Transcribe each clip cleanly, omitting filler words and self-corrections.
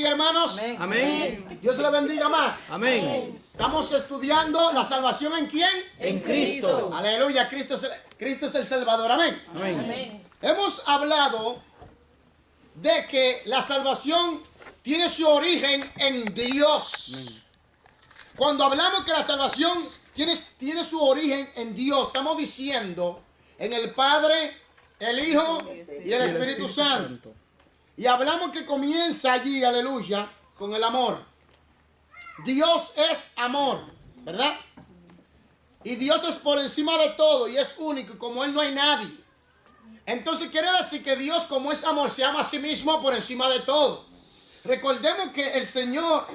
bendiga, hermanos. Amén. Amén. Dios les bendiga más. Amén. Estamos estudiando la salvación ¿en quién? En Cristo. Aleluya, Cristo es el Salvador. Amén. Amén. Hemos hablado de que la salvación tiene su origen en Dios. Cuando hablamos que la salvación tiene su origen en Dios, estamos diciendo en el Padre, el Hijo y el Espíritu Santo. Y hablamos que comienza allí, aleluya, con el amor. Dios es amor, ¿verdad? Y Dios es por encima de todo y es único y como Él no hay nadie. Entonces quiere decir que Dios, como es amor, se ama a sí mismo por encima de todo. Recordemos que el Señor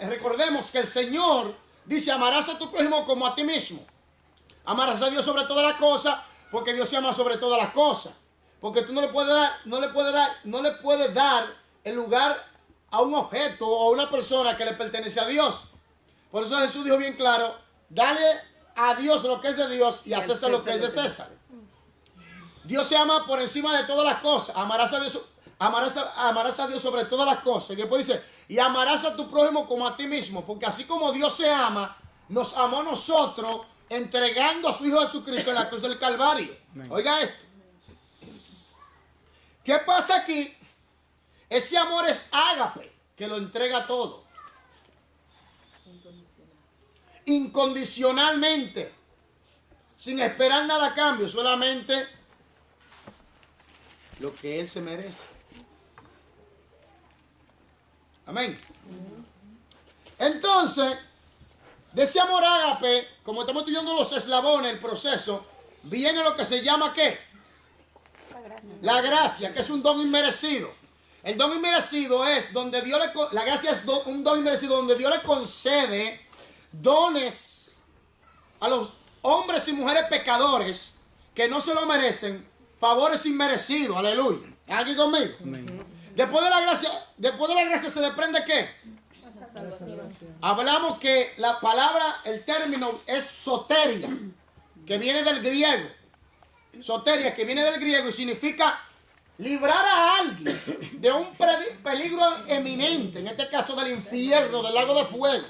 dice: amarás a tu prójimo como a ti mismo. Amarás a Dios sobre todas las cosas, porque Dios se ama sobre todas las cosas. Porque tú no le puedes dar el lugar a un objeto o a una persona que le pertenece a Dios. Por eso Jesús dijo bien claro: dale a Dios lo que es de Dios y a César lo que es de César. Dios se ama por encima de todas las cosas. Amarás a Dios sobre todas las cosas. Y después dice: y amarás a tu prójimo como a ti mismo. Porque así como Dios se ama, nos amó a nosotros entregando a su Hijo Jesucristo en la cruz del Calvario. Amén. Oiga esto. ¿Qué pasa aquí? Ese amor es ágape, que lo entrega todo. Incondicionalmente. Sin esperar nada a cambio, solamente lo que Él se merece. Amén. Entonces, de ese amor ágape, como estamos estudiando los eslabones, el proceso, viene lo que se llama ¿qué? La gracia, que es un don inmerecido. El don inmerecido es donde Dios la gracia es un don inmerecido donde Dios le concede dones a los hombres y mujeres pecadores que no se lo merecen, favores inmerecidos. Aleluya. ¿Están aquí conmigo? Amén. Después de la gracia se desprende ¿qué? Hablamos que la palabra, el término es soteria, que viene del griego. Soteria, que viene del griego y significa librar a alguien de un peligro eminente, en este caso del infierno, del lago de fuego.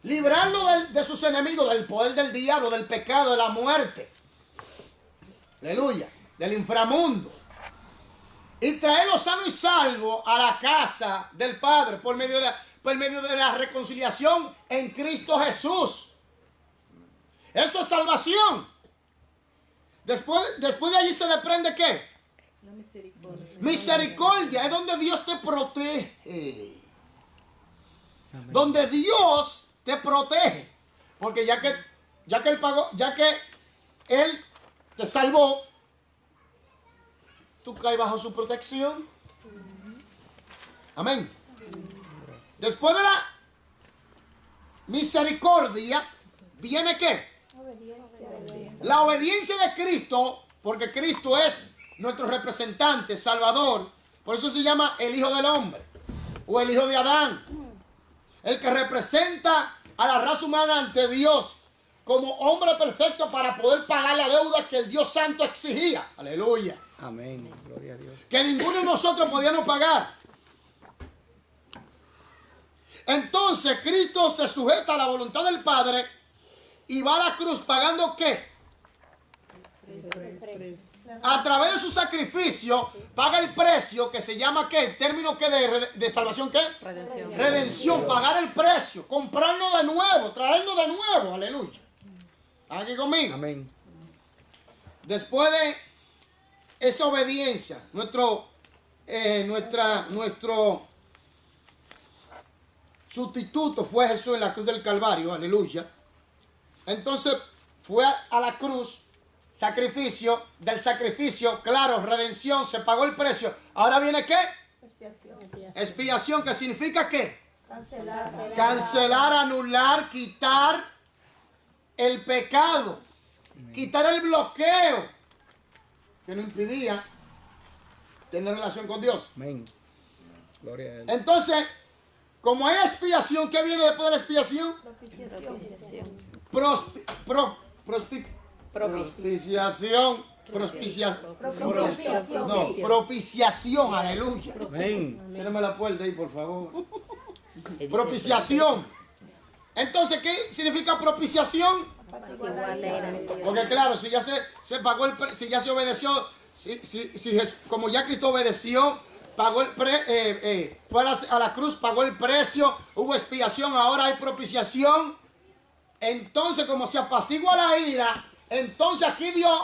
Librarlo de sus enemigos, del poder del diablo, del pecado, de la muerte. Aleluya. Del inframundo. Y traerlo sano y salvo a la casa del Padre por medio de la reconciliación en Cristo Jesús. Eso es salvación. Después de allí se desprende ¿qué? Misericordia. Es donde Dios te protege. Amén. Donde Dios te protege. Porque ya que Él pagó, ya que Él te salvó, tú caes bajo su protección. Amén. Después de la misericordia viene ¿qué? La obediencia de Cristo, porque Cristo es nuestro representante, Salvador. Por eso se llama el Hijo del Hombre o el Hijo de Adán. El que representa a la raza humana ante Dios como hombre perfecto para poder pagar la deuda que el Dios Santo exigía. Aleluya. Amén. Gloria a Dios. Que ninguno de nosotros podíamos pagar. Entonces Cristo se sujeta a la voluntad del Padre y va a la cruz pagando ¿qué? A través de su sacrificio paga el precio que se llama ¿qué? El término ¿qué? De salvación ¿qué es? Redención. Redención, pagar el precio, comprarnos de nuevo, traernos de nuevo, aleluya. ¿Están aquí conmigo? Amén. Después de esa obediencia, nuestro sustituto fue Jesús en la cruz del Calvario, aleluya. Entonces fue a la cruz, sacrificio, del sacrificio, claro, redención, se pagó el precio. Ahora viene ¿qué? Expiación, que significa ¿qué? Cancelar, anular, quitar el pecado, quitar el bloqueo que nos impedía tener relación con Dios. Amén. Gloria a Él. Entonces, como hay expiación, ¿qué viene después de la expiación? Propiciación, aleluya. Amén. Cierrame la puerta ahí, por favor. Propiciación. Entonces, ¿qué significa propiciación? Porque claro, si ya se pagó si ya se obedeció, como ya Cristo obedeció, pagó fue a la cruz, pagó el precio, hubo expiación, ahora hay propiciación. Entonces, como se apacigua la ira, entonces aquí Dios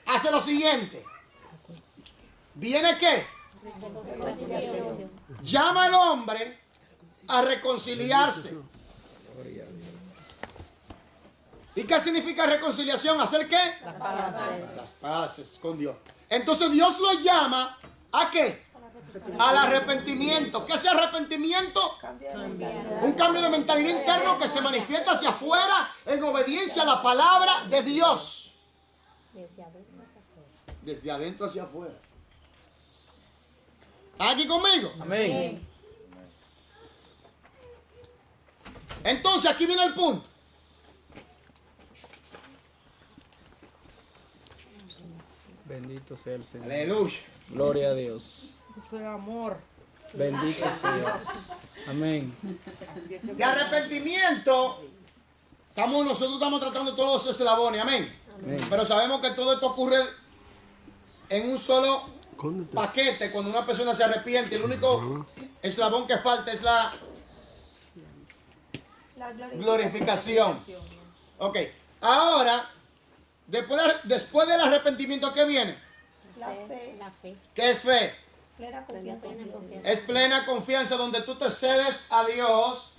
hace lo siguiente. ¿Viene qué? Llama al hombre a reconciliarse. ¿Y qué significa reconciliación? ¿Hacer qué? Las paces con Dios. Entonces Dios lo llama ¿a qué? Al arrepentimiento. ¿Qué es arrepentimiento? Un cambio de mentalidad interno que se manifiesta hacia afuera en obediencia a la palabra de Dios. Desde adentro hacia afuera. ¿Están aquí conmigo? Amén. Entonces aquí viene el punto. Bendito sea el Señor. Aleluya. Gloria a Dios. Ese amor. Bendito sea Dios. Amén. De arrepentimiento, nosotros estamos tratando todos los eslabones, amén. Amén. Pero sabemos que todo esto ocurre en un solo paquete cuando una persona se arrepiente. El único eslabón que falta es la glorificación. Ok, ahora, después del arrepentimiento, ¿qué viene? La fe. ¿Qué es fe? Plena confianza en Dios. Es plena confianza donde tú te cedes a Dios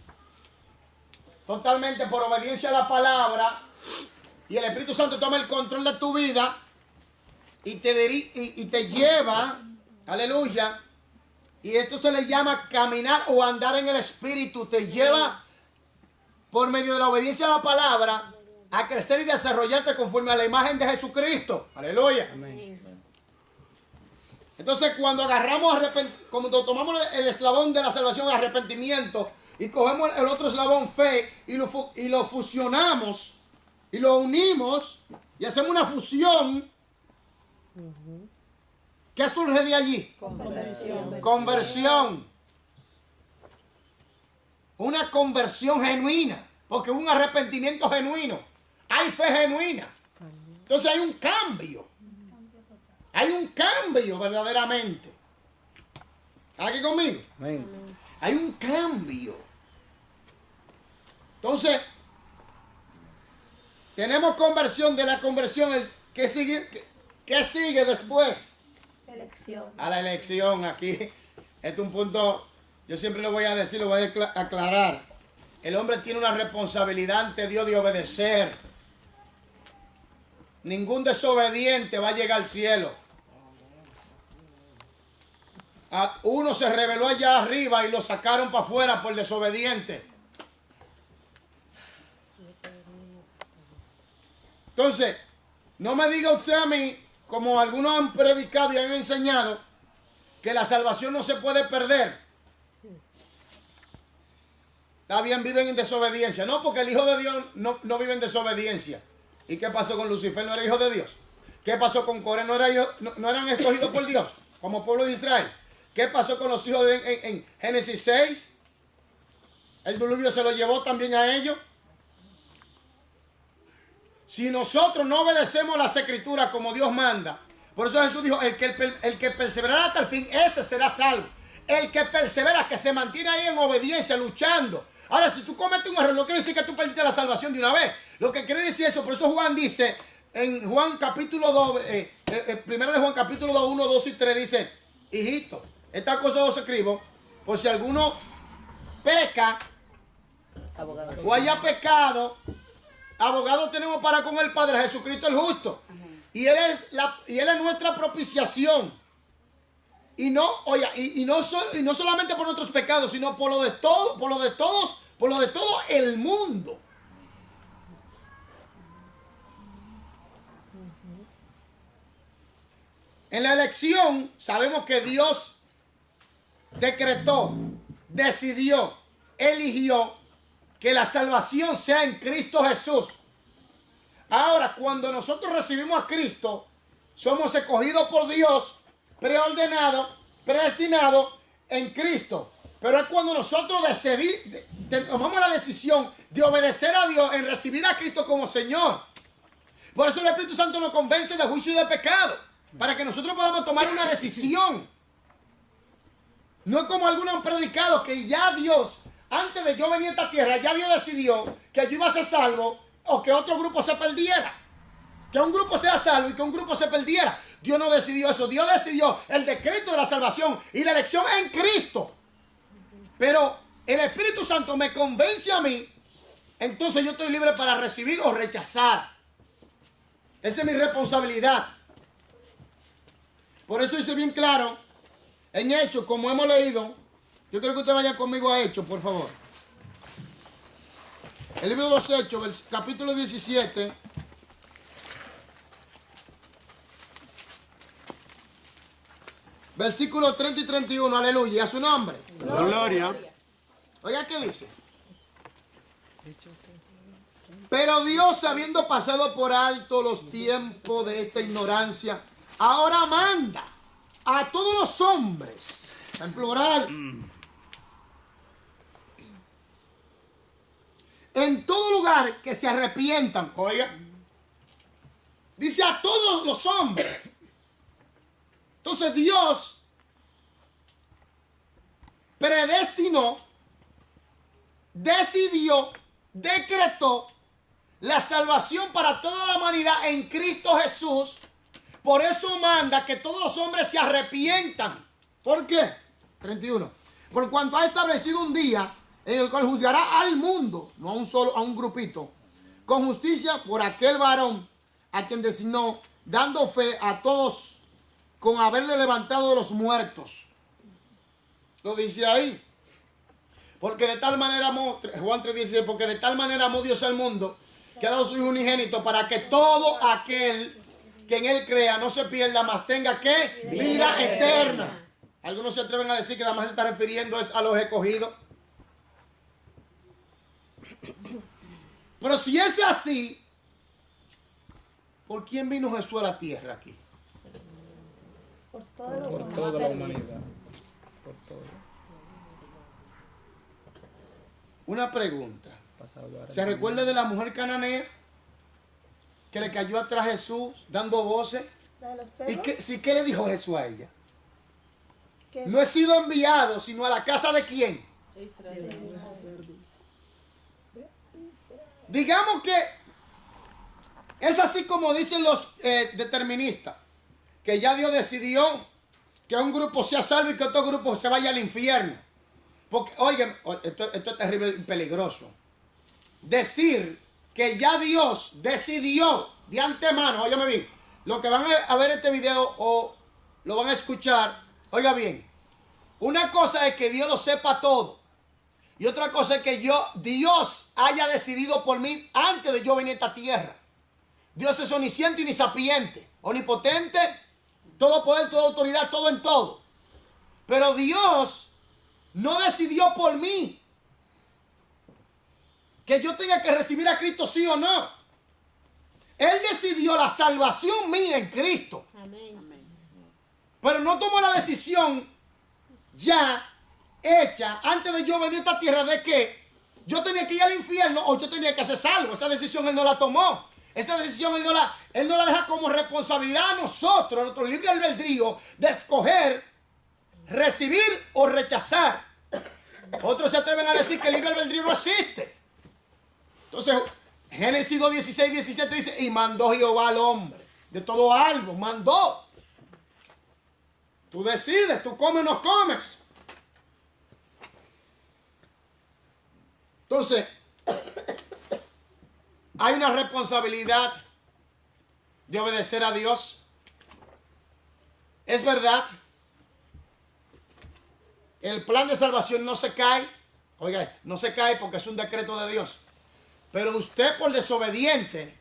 totalmente por obediencia a la palabra y el Espíritu Santo toma el control de tu vida y te lleva, aleluya, y esto se le llama caminar o andar en el Espíritu. Te lleva por medio de la obediencia a la palabra a crecer y desarrollarte conforme a la imagen de Jesucristo. Aleluya. Amén. Entonces, cuando cuando tomamos el eslabón de la salvación, arrepentimiento, y cogemos el otro eslabón, fe, y lo fusionamos, y lo unimos, y hacemos una fusión, ¿qué surge de allí? Conversión. Una conversión genuina, porque un arrepentimiento genuino, hay fe genuina. Entonces hay un cambio. Hay un cambio verdaderamente. ¿Están aquí conmigo? Amén. Hay un cambio. Entonces, tenemos conversión. De la conversión, ¿qué sigue después? Elección. A la elección. Aquí, este es un punto, yo siempre lo voy a decir, lo voy a aclarar. El hombre tiene una responsabilidad ante Dios de obedecer. Ningún desobediente va a llegar al cielo. Uno se rebeló allá arriba y lo sacaron para afuera por desobediente. Entonces, no me diga usted a mí, como algunos han predicado y han enseñado, que la salvación no se puede perder. Está bien, viven en desobediencia. No, porque el Hijo de Dios no vive en desobediencia. ¿Y qué pasó con Lucifer? ¿No era hijo de Dios? ¿Qué pasó con Coré? ¿No eran escogidos por Dios como pueblo de Israel? ¿Qué pasó con los hijos en Génesis 6? El diluvio se lo llevó también a ellos. Si nosotros no obedecemos las escrituras como Dios manda, por eso Jesús dijo, el que perseverará hasta el fin, ese será salvo. El que persevera, que se mantiene ahí en obediencia, luchando. Ahora, si tú cometes un error, no quiere decir que tú perdiste la salvación de una vez. Lo que quiere decir eso, por eso Juan dice, en Juan capítulo 2, primero de Juan capítulo 2, 1, 2 y 3, dice, hijito, estas cosas os escribo, por si alguno peca, o haya pecado, abogado tenemos para con el Padre, Jesucristo el justo. Y él es nuestra propiciación. Y no solamente por nuestros pecados, sino por lo de todo el mundo. En la elección sabemos que Dios decretó, decidió, eligió que la salvación sea en Cristo Jesús. Ahora, cuando nosotros recibimos a Cristo, somos escogidos por Dios, preordenados, predestinados en Cristo. Pero es cuando nosotros tomamos la decisión de obedecer a Dios en recibir a Cristo como Señor. Por eso el Espíritu Santo nos convence de juicio y de pecado, para que nosotros podamos tomar una decisión. No es como algunos han predicado que ya Dios, antes de yo venir a esta tierra, ya Dios decidió que yo iba a ser salvo o que otro grupo se perdiera. Que un grupo sea salvo y que un grupo se perdiera. Dios no decidió eso. Dios decidió el decreto de la salvación y la elección en Cristo. Pero el Espíritu Santo me convence a mí, entonces yo estoy libre para recibir o rechazar. Esa es mi responsabilidad. Por eso dice bien claro, en Hechos, como hemos leído, yo quiero que usted vaya conmigo a Hechos, por favor. El libro de los Hechos, capítulo 17. Versículos 30 y 31, aleluya, a su nombre. Gloria. Oiga, ¿qué dice? Pero Dios, habiendo pasado por alto los tiempos de esta ignorancia, ahora manda a todos los hombres, en plural, en todo lugar que se arrepientan. Oiga, dice a todos los hombres. Entonces Dios predestinó, decidió, decretó la salvación para toda la humanidad en Cristo Jesús. Por eso manda que todos los hombres se arrepientan. ¿Por qué? 31. Por cuanto ha establecido un día en el cual juzgará al mundo, no a un solo, a un grupito, con justicia por aquel varón a quien designó, dando fe a todos con haberle levantado de los muertos. Lo dice ahí. Porque de tal manera amó, Juan 3:16, porque de tal manera amó Dios al mundo, que ha dado su Hijo unigénito, para que todo aquel que en él crea no se pierda, mas tenga ¿qué? Vida eterna. Algunos se atreven a decir que nada más se está refiriendo es a los escogidos. Pero si es así, ¿por quién vino Jesús a la tierra aquí? Por todo lo Por que toda la humanidad. Por todo. Una pregunta. Para salvar. ¿Se recuerda de la mujer cananea que le cayó atrás a Jesús dando voces? de los ¿Y perros. qué le dijo Jesús a ella? Que No he sido enviado sino a la casa de quién. Digamos que es así como dicen los deterministas, que ya Dios decidió que un grupo sea salvo y que otro grupo se vaya al infierno. Porque, oigan, esto es terrible y peligroso. Decir que ya Dios decidió de antemano, óigame bien, los que van a ver este video o lo van a escuchar, oiga bien, una cosa es que Dios lo sepa todo. Y otra cosa es que Dios haya decidido por mí antes de yo venir a esta tierra. Dios es omnisciente y ni sapiente, omnipotente, todo poder, toda autoridad, todo en todo. Pero Dios no decidió por mí que yo tenga que recibir a Cristo sí o no. Él decidió la salvación mía en Cristo. Amén. Pero no tomó la decisión ya hecha antes de yo venir a esta tierra de que yo tenía que ir al infierno o yo tenía que ser salvo. Esa decisión Él no la tomó. Esa decisión Él no la deja como responsabilidad a nosotros, a nuestro libre albedrío, de escoger, recibir o rechazar. Otros se atreven a decir que el libre albedrío no existe. Entonces, Génesis 2, 16, 17 dice, y mandó Jehová al hombre de todo algo, mandó. Tú decides, tú comes o no comes. Entonces, hay una responsabilidad de obedecer a Dios. Es verdad, el plan de salvación no se cae. Oiga, no se cae porque es un decreto de Dios. Pero usted por desobediente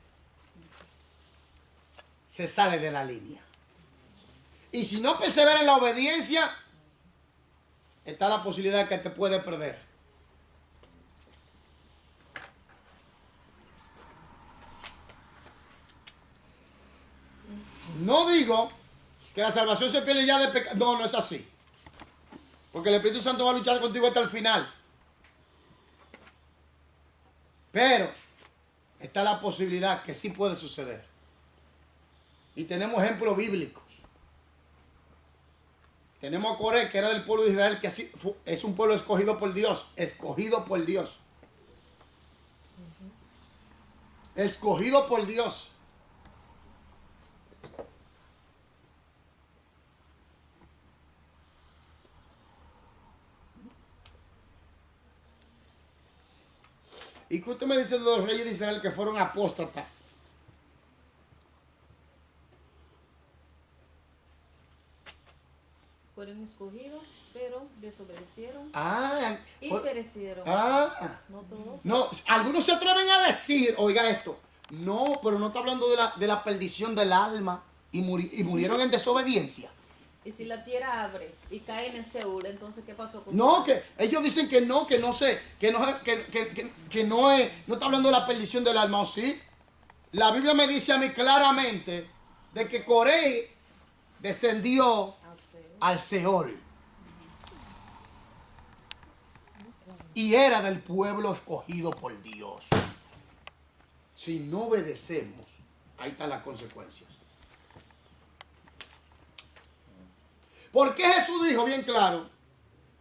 se sale de la línea. Y si no persevera en la obediencia, está la posibilidad de que te puede perder. No digo que la salvación se pierde ya de pecado. No, no es así. Porque el Espíritu Santo va a luchar contigo hasta el final. Pero está la posibilidad que sí puede suceder. Y tenemos ejemplos bíblicos. Tenemos a Coré, que era del pueblo de Israel, que así es un pueblo escogido por Dios. Escogido por Dios. Escogido por Dios. ¿Y qué usted me dice de los reyes de Israel que fueron apóstatas? Fueron escogidos, pero desobedecieron Ah, y perecieron. ah. No todos. No, algunos se atreven a decir, oiga esto, no, pero no está hablando de la perdición del alma y murieron en desobediencia. Y si la tierra abre y cae en el Seúl, entonces ¿qué pasó con No, tu que ellos dicen que no sé, que no está hablando de la perdición del alma, ¿o sí? La Biblia me dice a mí claramente de que Coré descendió al Seol y era del pueblo escogido por Dios. Si no obedecemos, ahí están las consecuencias. Porque Jesús dijo bien claro,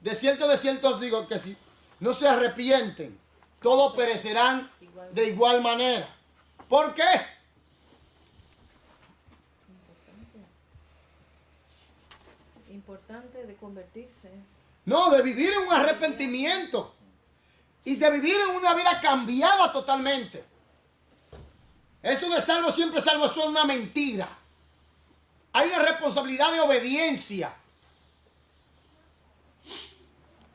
de cierto os digo que si no se arrepienten, todos perecerán de igual manera. ¿Por qué? Importante de convertirse. No, de vivir en un arrepentimiento y de vivir en una vida cambiada totalmente. Eso de salvo, siempre salvo, eso es una mentira. Hay una responsabilidad de obediencia.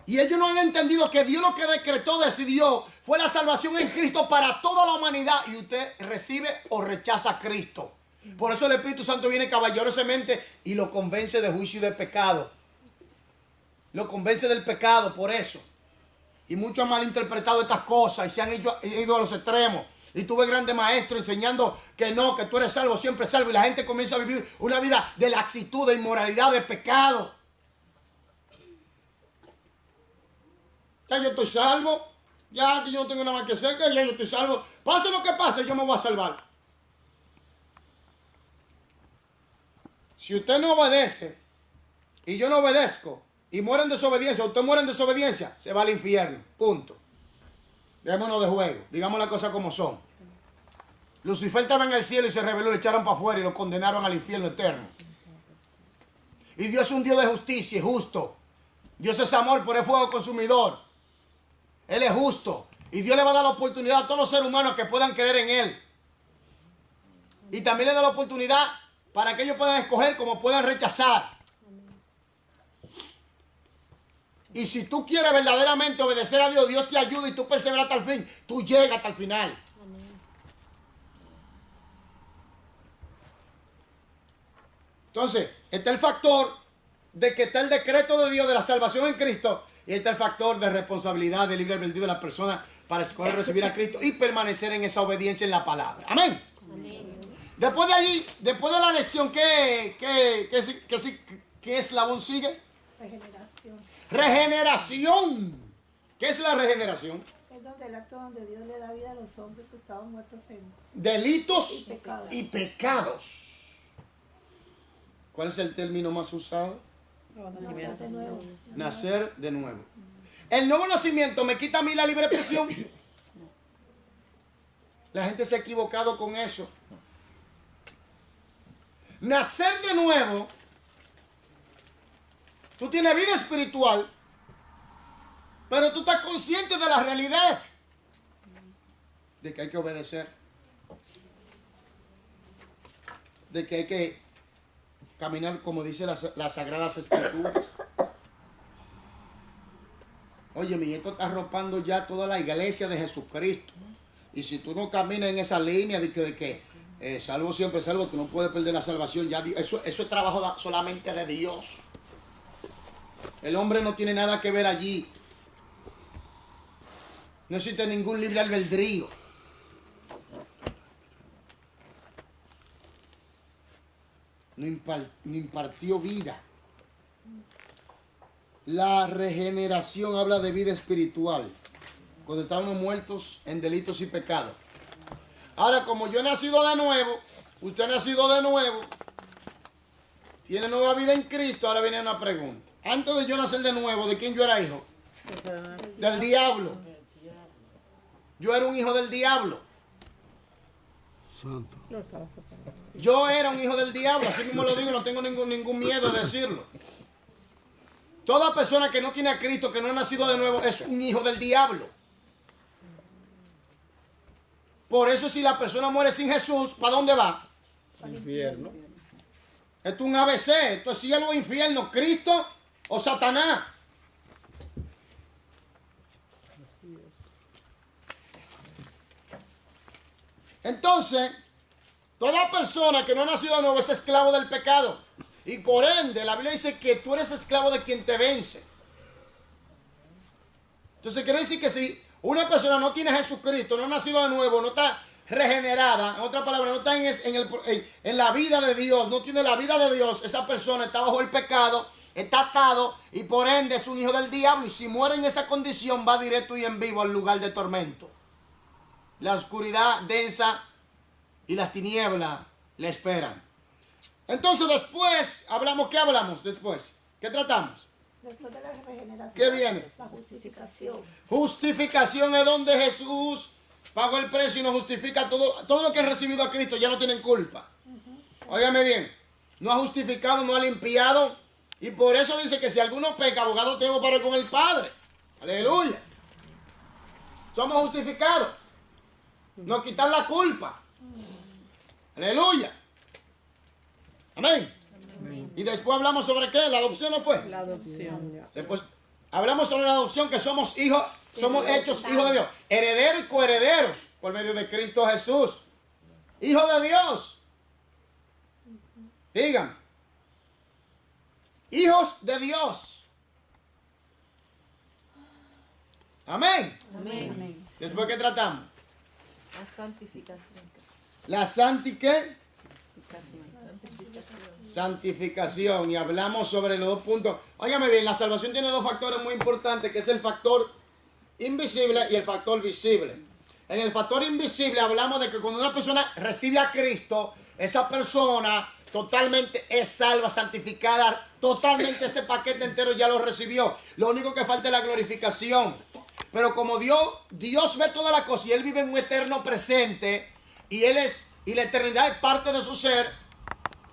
Y ellos no han entendido que Dios lo que decretó, decidió, fue la salvación en Cristo para toda la humanidad. Y usted recibe o rechaza a Cristo. Por eso el Espíritu Santo viene caballerosamente y lo convence de juicio y de pecado. Lo convence del pecado, por eso. Y muchos han malinterpretado estas cosas y se han ido a los extremos. Y tuve grandes maestros enseñando que no, que tú eres salvo, siempre salvo. Y la gente comienza a vivir una vida de laxitud, de inmoralidad, de pecado. Ya yo estoy salvo. Ya que yo no tengo nada más que hacer, que ya yo estoy salvo. Pase lo que pase, yo me voy a salvar. Si usted no obedece y yo no obedezco y muere en desobediencia, usted muere en desobediencia, se va al infierno. Punto. Démonos de juego. Digamos las cosas como son. Lucifer estaba en el cielo y se rebeló, le echaron para afuera y lo condenaron al infierno eterno. Y Dios es un Dios de justicia y justo. Dios es amor, pero es fuego consumidor. Él es justo. Y Dios le va a dar la oportunidad a todos los seres humanos que puedan creer en Él. Y también le da la oportunidad para que ellos puedan escoger como puedan rechazar. Y si tú quieres verdaderamente obedecer a Dios, Dios te ayuda y tú perseveras hasta el fin. Tú llegas hasta el final. Entonces, está el factor de que está el decreto de Dios de la salvación en Cristo. Y está el factor de responsabilidad de libre albedrío de la persona para escoger recibir a Cristo y permanecer en esa obediencia en la palabra. Amén. Amén. Después de allí, después de la lección, ¿qué eslabón sigue? Regeneración. Regeneración. ¿Qué es la regeneración? Es donde el acto donde Dios le da vida a los hombres que estaban muertos en Delitos pecados. y pecados. ¿Cuál es el término más usado? Nacer de nuevo. Nacer de nuevo. El nuevo nacimiento me quita a mí la libre expresión. La gente se ha equivocado con eso. Nacer de nuevo, tú tienes vida espiritual, pero tú estás consciente de la realidad de que hay que obedecer, de que hay que caminar como dice las Sagradas Escrituras. Oye, mi esto está arropando ya toda la iglesia de Jesucristo. Y si tú no caminas en esa línea de que salvo siempre salvo, tú no puedes perder la salvación. Ya eso es trabajo solamente de Dios. El hombre no tiene nada que ver allí. No existe ningún libre albedrío. No impartió vida. la regeneración habla de vida espiritual, cuando estábamos muertos en delitos y pecados. Ahora, como yo he nacido de nuevo, usted ha nacido de nuevo, tiene nueva vida en Cristo, ahora viene una pregunta. Antes de yo nacer de nuevo, ¿de quién yo era hijo? Del diablo. Yo era un hijo del diablo. Santo. Yo era un hijo del diablo, así mismo lo digo, no tengo ningún miedo de decirlo. Toda persona que no tiene a Cristo, que no ha nacido de nuevo, es un hijo del diablo. Por eso si la persona muere sin Jesús, ¿para dónde va? Al infierno. Esto es un ABC, esto es cielo o infierno, Cristo o Satanás. Entonces, toda persona que no ha nacido de nuevo es esclavo del pecado. Y por ende, la Biblia dice que tú eres esclavo de quien te vence. Entonces, quiere decir que si una persona no tiene a Jesucristo, no ha nacido de nuevo, no está regenerada, en otras palabras, no está en la vida de Dios, no tiene la vida de Dios, esa persona está bajo el pecado, está atado y por ende es un hijo del diablo. Y si muere en esa condición, va directo y en vivo al lugar de tormento. La oscuridad densa y las tinieblas le esperan. Entonces después, ¿qué hablamos después? ¿Qué tratamos? Después de la regeneración. ¿Qué viene? La justificación. Justificación es donde Jesús pagó el precio y nos justifica todo lo que han recibido a Cristo, ya no tienen culpa. Óigame bien, no ha justificado, no ha limpiado. Y por eso dice que si alguno peca, abogado tenemos para con el Padre. Aleluya. Somos justificados. Nos quitan la culpa. Aleluya. Amén. Y después hablamos sobre qué, la adopción, ¿no fue? La adopción. Después hablamos sobre la adopción, que somos hijos, somos hechos hijos de Dios, herederos y coherederos por medio de Cristo Jesús. Hijo de Dios. Díganme. Hijos de Dios. Amén. Amén. Después, ¿qué tratamos? La santificación. La santificación. Y hablamos sobre los dos puntos. Óigame bien, la salvación tiene dos factores muy importantes, que es el factor invisible y el factor visible. En el factor invisible hablamos de que cuando una persona recibe a Cristo, esa persona totalmente es salva, santificada, totalmente ese paquete entero ya lo recibió. Lo único que falta es la glorificación. Pero como Dios ve todas las cosas y Él vive en un eterno presente y la eternidad es parte de su ser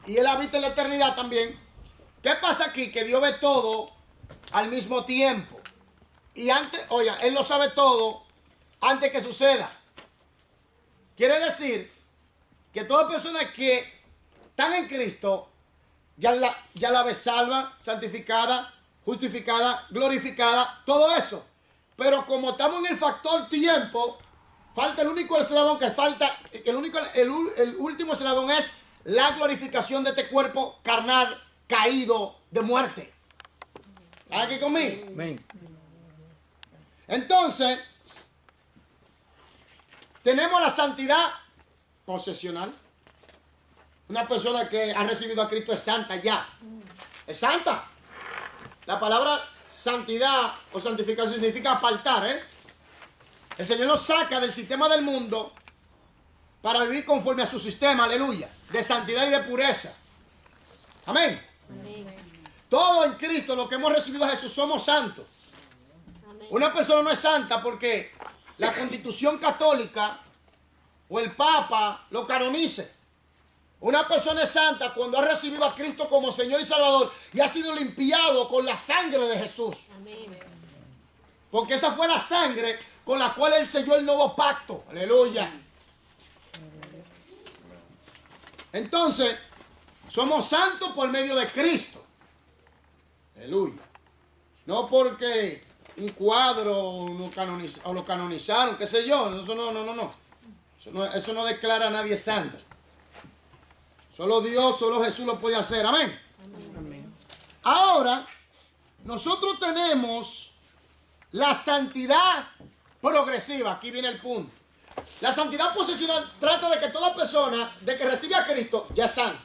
y Él habita en la eternidad también. ¿Qué pasa aquí? Que Dios ve todo al mismo tiempo. Y antes, oiga, Él lo sabe todo antes que suceda. Quiere decir que toda persona que están en Cristo ya la ve salva, santificada, justificada, glorificada, todo eso. Pero como estamos en el factor tiempo, falta el único eslabón que falta, el último eslabón es la glorificación de este cuerpo carnal caído de muerte. ¿Están aquí conmigo? Amén. Entonces, tenemos la santidad posesional. Una persona que ha recibido a Cristo es santa ya. Es santa. La palabra santidad o santificación significa apartar, ¿eh? El Señor nos saca del sistema del mundo para vivir conforme a su sistema, aleluya, de santidad y de pureza. Amén. Amén. Todo en Cristo, lo que hemos recibido a Jesús, somos santos. Una persona no es santa porque la Constitución católica o el Papa lo canonice. Una persona es santa cuando ha recibido a Cristo como Señor y Salvador y ha sido limpiado con la sangre de Jesús. Amén. Porque esa fue la sangre con la cual Él selló el nuevo pacto. Aleluya. Entonces, somos santos por medio de Cristo. Aleluya. No porque un cuadro lo canonizaron, qué sé yo. Eso no. Eso no declara a nadie santo. Solo Dios, solo Jesús lo puede hacer. Amén. Amén. Ahora, nosotros tenemos la santidad progresiva. Aquí viene el punto. La santidad posesional trata de que toda persona de que recibe a Cristo ya es santo.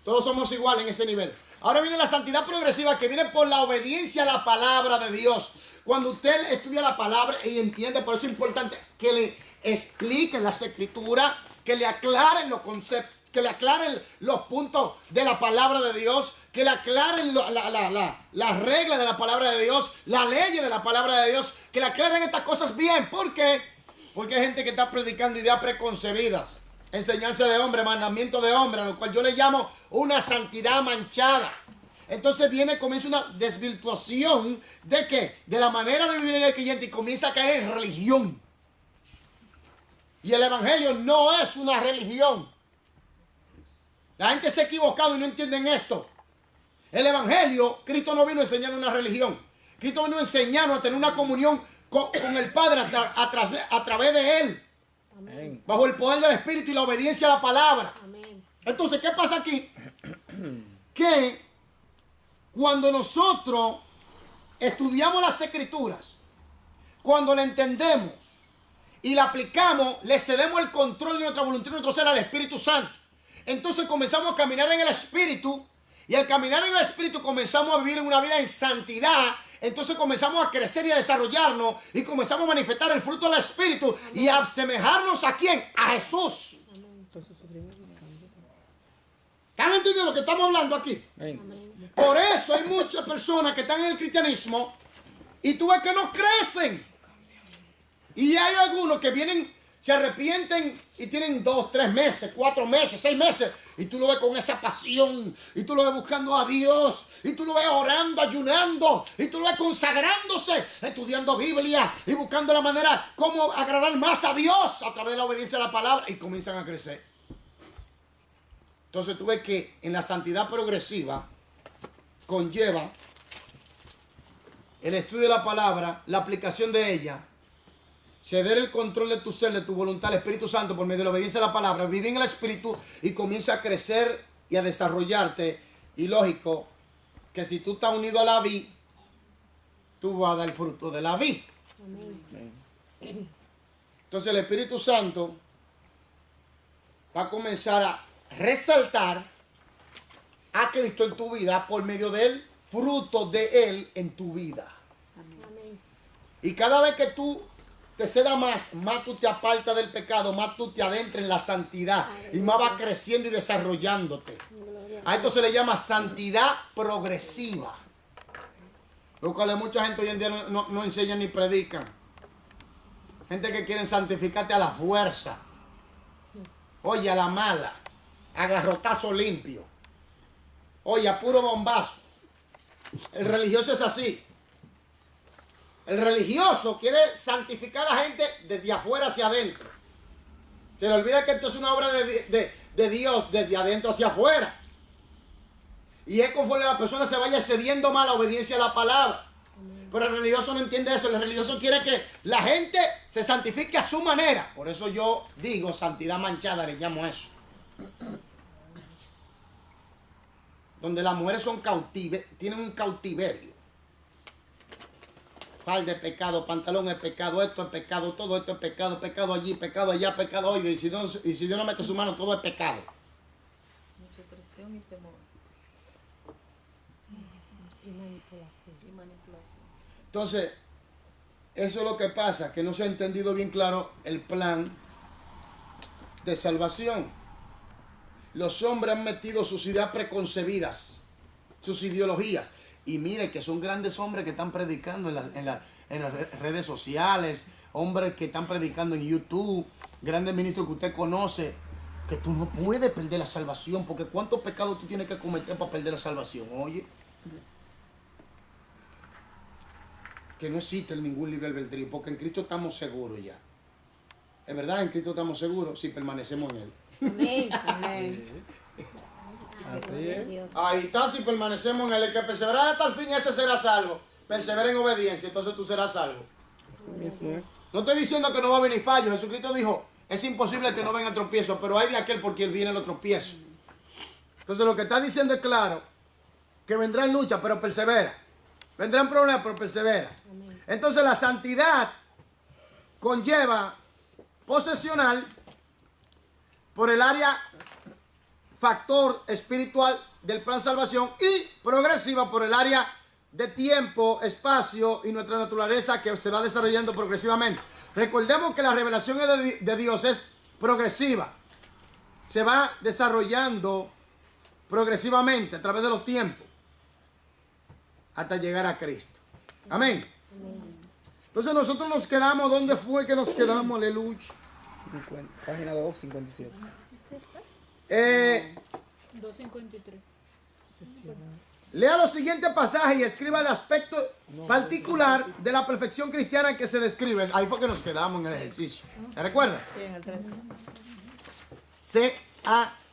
Todos somos iguales en ese nivel. Ahora viene la santidad progresiva, que viene por la obediencia a la palabra de Dios. Cuando usted estudia la palabra y entiende, por eso es importante que le expliquen las escrituras, que le aclaren los conceptos, que le aclaren los puntos de la palabra de Dios, que le aclaren las reglas de la palabra de Dios, las leyes de la palabra de Dios, que le aclaren estas cosas bien. ¿Por qué? Porque hay gente que está predicando ideas preconcebidas, enseñanza de hombre, mandamiento de hombre, a lo cual yo le llamo una santidad manchada. Entonces comienza una desvirtuación ¿de qué? De la manera de vivir en el creyente, y comienza a caer en religión. Y el evangelio no es una religión. La gente se ha equivocado y no entienden esto. El evangelio, Cristo no vino a enseñar una religión. Cristo vino a enseñarnos a tener una comunión con el Padre a través de Él. Amén. Bajo el poder del Espíritu y la obediencia a la palabra. Amén. Entonces, ¿qué pasa aquí? Que cuando nosotros estudiamos las Escrituras, cuando la entendemos y la aplicamos, le cedemos el control de nuestra voluntad y nuestro ser al Espíritu Santo. Entonces comenzamos a caminar en el Espíritu, y al caminar en el Espíritu comenzamos a vivir una vida en santidad. Entonces comenzamos a crecer y a desarrollarnos, y comenzamos a manifestar el fruto del Espíritu. Amén. Y a asemejarnos ¿a quién? A Jesús. ¿Están entendiendo lo que estamos hablando aquí? Amén. Por eso hay muchas personas que están en el cristianismo y tú ves que no crecen. Y hay algunos que vienen, se arrepienten y tienen 2, 3 meses, 4 meses, 6 meses. Y tú lo ves con esa pasión. Y tú lo ves buscando a Dios. Y tú lo ves orando, ayunando. Y tú lo ves consagrándose, estudiando Biblia. Y buscando la manera como agradar más a Dios a través de la obediencia a la palabra. Y comienzan a crecer. Entonces tú ves que en la santidad progresiva conlleva el estudio de la palabra, la aplicación de ella, ceder el control de tu ser, de tu voluntad al Espíritu Santo por medio de la obediencia a la palabra, vivir en el Espíritu y comienza a crecer y a desarrollarte. Y lógico que si tú estás unido a la vid, tú vas a dar el fruto de la vid. Amén. Entonces el Espíritu Santo va a comenzar a resaltar a Cristo en tu vida por medio del fruto de Él en tu vida. Amén. Y cada vez que tú te cedas más tú te apartas del pecado, más tú te adentras en la santidad y más vas creciendo y desarrollándote. A esto se le llama santidad progresiva. Lo cual mucha gente hoy en día no enseña ni predican. Gente que quieren santificarte a la fuerza. Oye, a la mala. A garrotazo limpio. Oye, a puro bombazo. El religioso es así. El religioso quiere santificar a la gente desde afuera hacia adentro. Se le olvida que esto es una obra de Dios desde adentro hacia afuera. Y es conforme la persona se vaya cediendo más a la obediencia a la palabra. Pero el religioso no entiende eso. El religioso quiere que la gente se santifique a su manera. Por eso yo digo santidad manchada, le llamo eso. Donde las mujeres son tienen un cautiverio. Falda de pecado, pantalón es pecado, esto es pecado, todo esto es pecado, pecado allí, pecado allá, pecado hoy. Y si Dios no mete su mano, todo es pecado. Mucha presión y temor. Y manipulación. Entonces, eso es lo que pasa, que no se ha entendido bien claro el plan de salvación. Los hombres han metido sus ideas preconcebidas, sus ideologías. Y mire que son grandes hombres que están predicando en las redes sociales, hombres que están predicando en YouTube, grandes ministros que usted conoce, que tú no puedes perder la salvación, porque ¿cuántos pecados tú tienes que cometer para perder la salvación? Oye, que no existe ningún libre albedrío, porque en Cristo estamos seguros ya. Es verdad, en Cristo estamos seguros si permanecemos en Él. Amén. Amén. Así es. Ahí está, si permanecemos en Él. El que persevera hasta el fin, ese será salvo. Persevera en obediencia, entonces tú serás salvo. Así mismo es. No estoy diciendo que no va a venir fallo. Jesucristo dijo, es imposible que no venga tropiezo, pero hay de aquel por quien vienen los tropiezos. Entonces lo que está diciendo es claro, que vendrán luchas, pero persevera. Vendrán problemas, pero persevera. Amén. Entonces la santidad conlleva posesional por el área factor espiritual del plan salvación y progresiva por el área de tiempo, espacio y nuestra naturaleza que se va desarrollando progresivamente. Recordemos que la revelación de Dios es progresiva. Se va desarrollando progresivamente a través de los tiempos hasta llegar a Cristo. Amén. Entonces nosotros nos quedamos, ¿dónde fue que nos quedamos? Aleluya. Página 257. 253. Lea los siguientes pasajes y escriba el aspecto particular de la perfección cristiana en que se describe. Ahí fue que nos quedamos en el ejercicio. ¿Se recuerda? Sí, en el 13.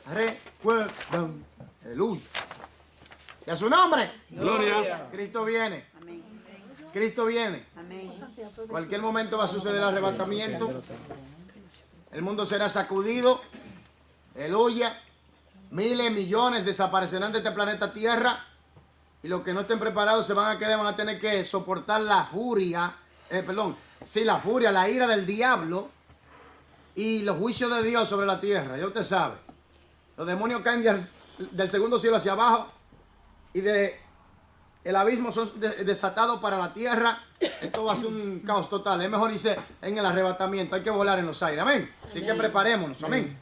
Recuerdan. Aleluya. ¿Y a su nombre? Gloria. Cristo viene. Amén. Cristo viene. Amén. Cualquier momento va a suceder el arrebatamiento. El mundo será sacudido. Aleluya. Miles, millones desaparecerán de este planeta Tierra. Y los que no estén preparados se van a quedar, van a tener que soportar la furia. La furia, la ira del diablo. Y los juicios de Dios sobre la tierra. Ya usted sabe. Los demonios caen del segundo cielo hacia abajo. Y el abismo son desatados para la tierra. Esto va a ser un caos total. Es mejor irse en el arrebatamiento. Hay que volar en los aires. Amén. Así que preparémonos. Amén.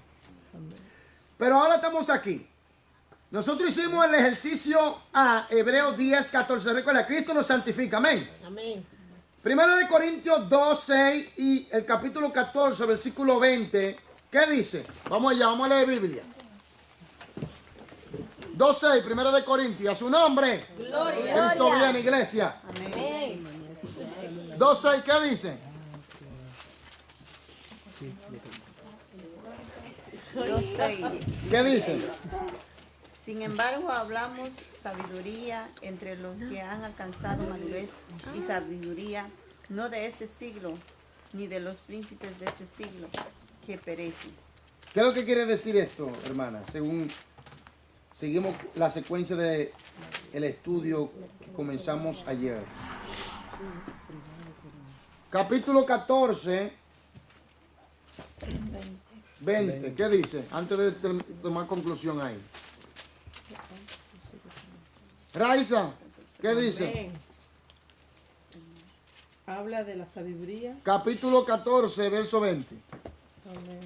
Pero ahora estamos aquí. Nosotros hicimos el ejercicio a Hebreos 10, 14. Recuerda, Cristo nos santifica. Amén. Amén. Primero de Corintios 2, 6 y el capítulo 14, versículo 20. ¿Qué dice? Vamos allá, vamos a leer Biblia. 2:6, primero de Corintios. A su nombre. Gloria. Cristo viene, iglesia. Amén. 2:6, ¿qué dice? 2:6. ¿Qué dice? Sin embargo, hablamos sabiduría entre los que han alcanzado madurez y sabiduría, no de este siglo, ni de los príncipes de este siglo, que perecen. ¿Qué es lo que quiere decir esto, hermana? Según seguimos la secuencia de el estudio que comenzamos ayer. Capítulo 14, 20. ¿Qué dice? Antes de tomar conclusión ahí. Raiza, ¿qué dice? Amén. Habla de la sabiduría. Capítulo 14, verso 20. Amén.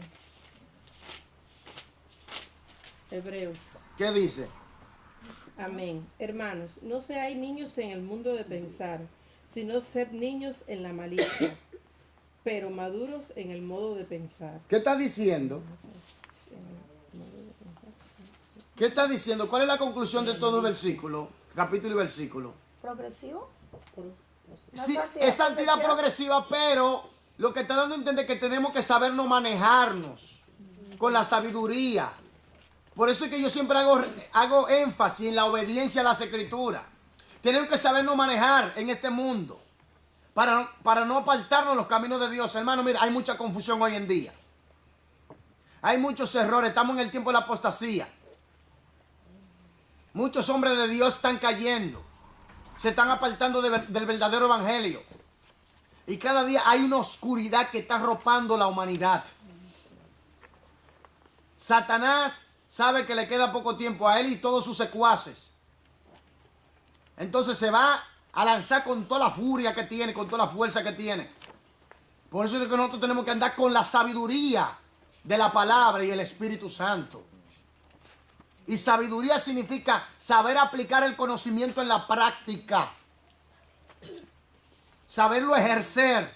Hebreos. ¿Qué dice? Amén. Hermanos, no seáis niños en el mundo de pensar, sino sed niños en la malicia, pero maduros en el modo de pensar. ¿Qué está diciendo? ¿Qué está diciendo? ¿Cuál es la conclusión de todo el versículo? Capítulo y versículo. ¿Progresivo? Sí, es santidad progresiva, pero lo que está dando a entender es que tenemos que sabernos manejarnos con la sabiduría. Por eso es que yo siempre hago énfasis en la obediencia a las escrituras. Tenemos que sabernos manejar en este mundo para no apartarnos los caminos de Dios. Hermano, mira, hay mucha confusión hoy en día. Hay muchos errores. Estamos en el tiempo de la apostasía. Muchos hombres de Dios están cayendo. Se están apartando del verdadero evangelio. Y cada día hay una oscuridad que está arropando la humanidad. Satanás sabe que le queda poco tiempo a él y todos sus secuaces. Entonces se va a lanzar con toda la furia que tiene, con toda la fuerza que tiene. Por eso es que nosotros tenemos que andar con la sabiduría de la palabra y el Espíritu Santo. Y sabiduría significa saber aplicar el conocimiento en la práctica. Saberlo ejercer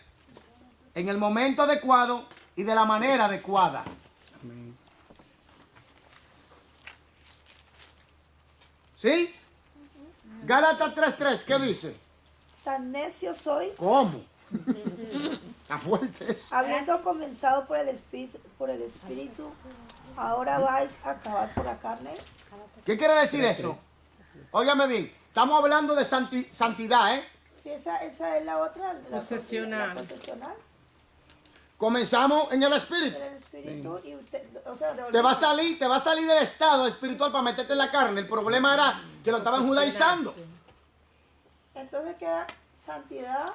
en el momento adecuado y de la manera adecuada. ¿Sí? Gálatas 3:3, ¿qué dice? Tan necios sois, ¿Cómo? Está fuerte eso. habiendo comenzado por el espíritu, ahora vais a acabar por la carne. ¿Qué quiere decir eso? Óigame bien, estamos hablando de santidad, ¿eh? Sí, esa es la otra. La Posesional. posesional. Comenzamos en el espíritu. El espíritu y usted, o sea, Te va a salir del estado espiritual para meterte en la carne. El problema era que lo estaban judaizando. Entonces queda santidad.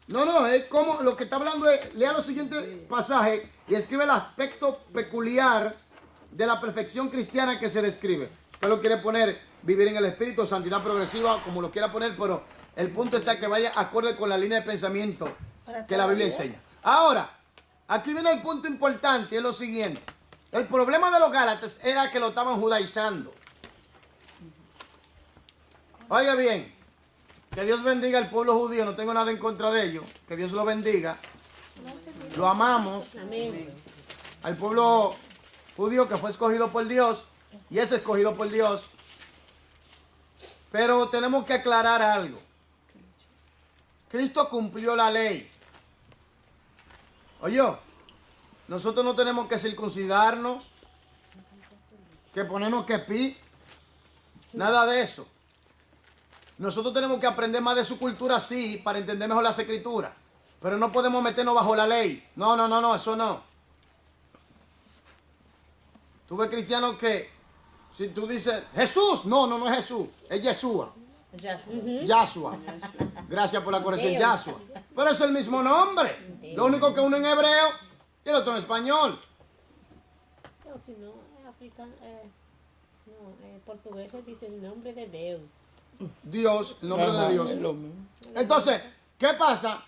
No, es como lo que está hablando es, lea los siguientes pasajes y escribe el aspecto peculiar de la perfección cristiana que se describe. Usted lo quiere poner vivir en el Espíritu, santidad progresiva, como lo quiera poner, pero el punto está que vaya acorde con la línea de pensamiento que la Biblia enseña. Ahora, aquí viene el punto importante, es lo siguiente. El problema de los Gálatas era que lo estaban judaizando. Oiga bien, que Dios bendiga al pueblo judío, no tengo nada en contra de ellos, que Dios lo bendiga. Lo amamos. Al pueblo judío que fue escogido por Dios y es escogido por Dios. Pero tenemos que aclarar algo. Cristo cumplió la ley. Oye, nosotros no tenemos que circuncidarnos, que ponernos quepí, nada de eso. Nosotros tenemos que aprender más de su cultura, sí, para entender mejor las escrituras. Pero no podemos meternos bajo la ley. No, eso no. Tú ves cristianos que, si tú dices, Jesús, no es Jesús, es Yeshua. Yahshua. Gracias por la corrección, Yahshua. Pero es el mismo nombre. Lo único que uno en hebreo y el otro en español. O si no, africano, portugueses dicen nombre de Dios. Dios, el nombre de Dios. Es lo mismo. Entonces, ¿qué pasa?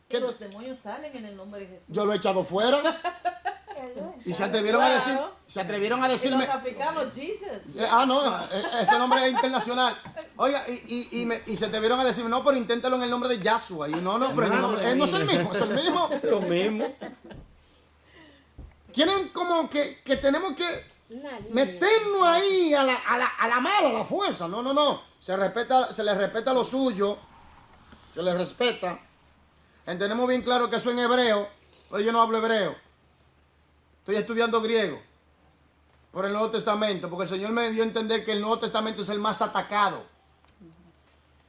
Que los demonios salen en el nombre de Jesús. Yo lo he echado fuera y se atrevieron a Y decirme, los africanos, Jesus. ese nombre es internacional. Oiga, y se atrevieron a decirme, no, pero inténtalo en el nombre de Yahshua. Y no, pero en el nombre, no es el mismo, es el mismo. Lo mismo. Quieren como que tenemos que Una línea. meternos ahí a la mala, a la fuerza. No. Se les respeta lo suyo. Se les respeta. Entendemos bien claro que eso en hebreo, pero yo no hablo hebreo. Estoy estudiando griego por el Nuevo Testamento, porque el Señor me dio a entender que el Nuevo Testamento es el más atacado.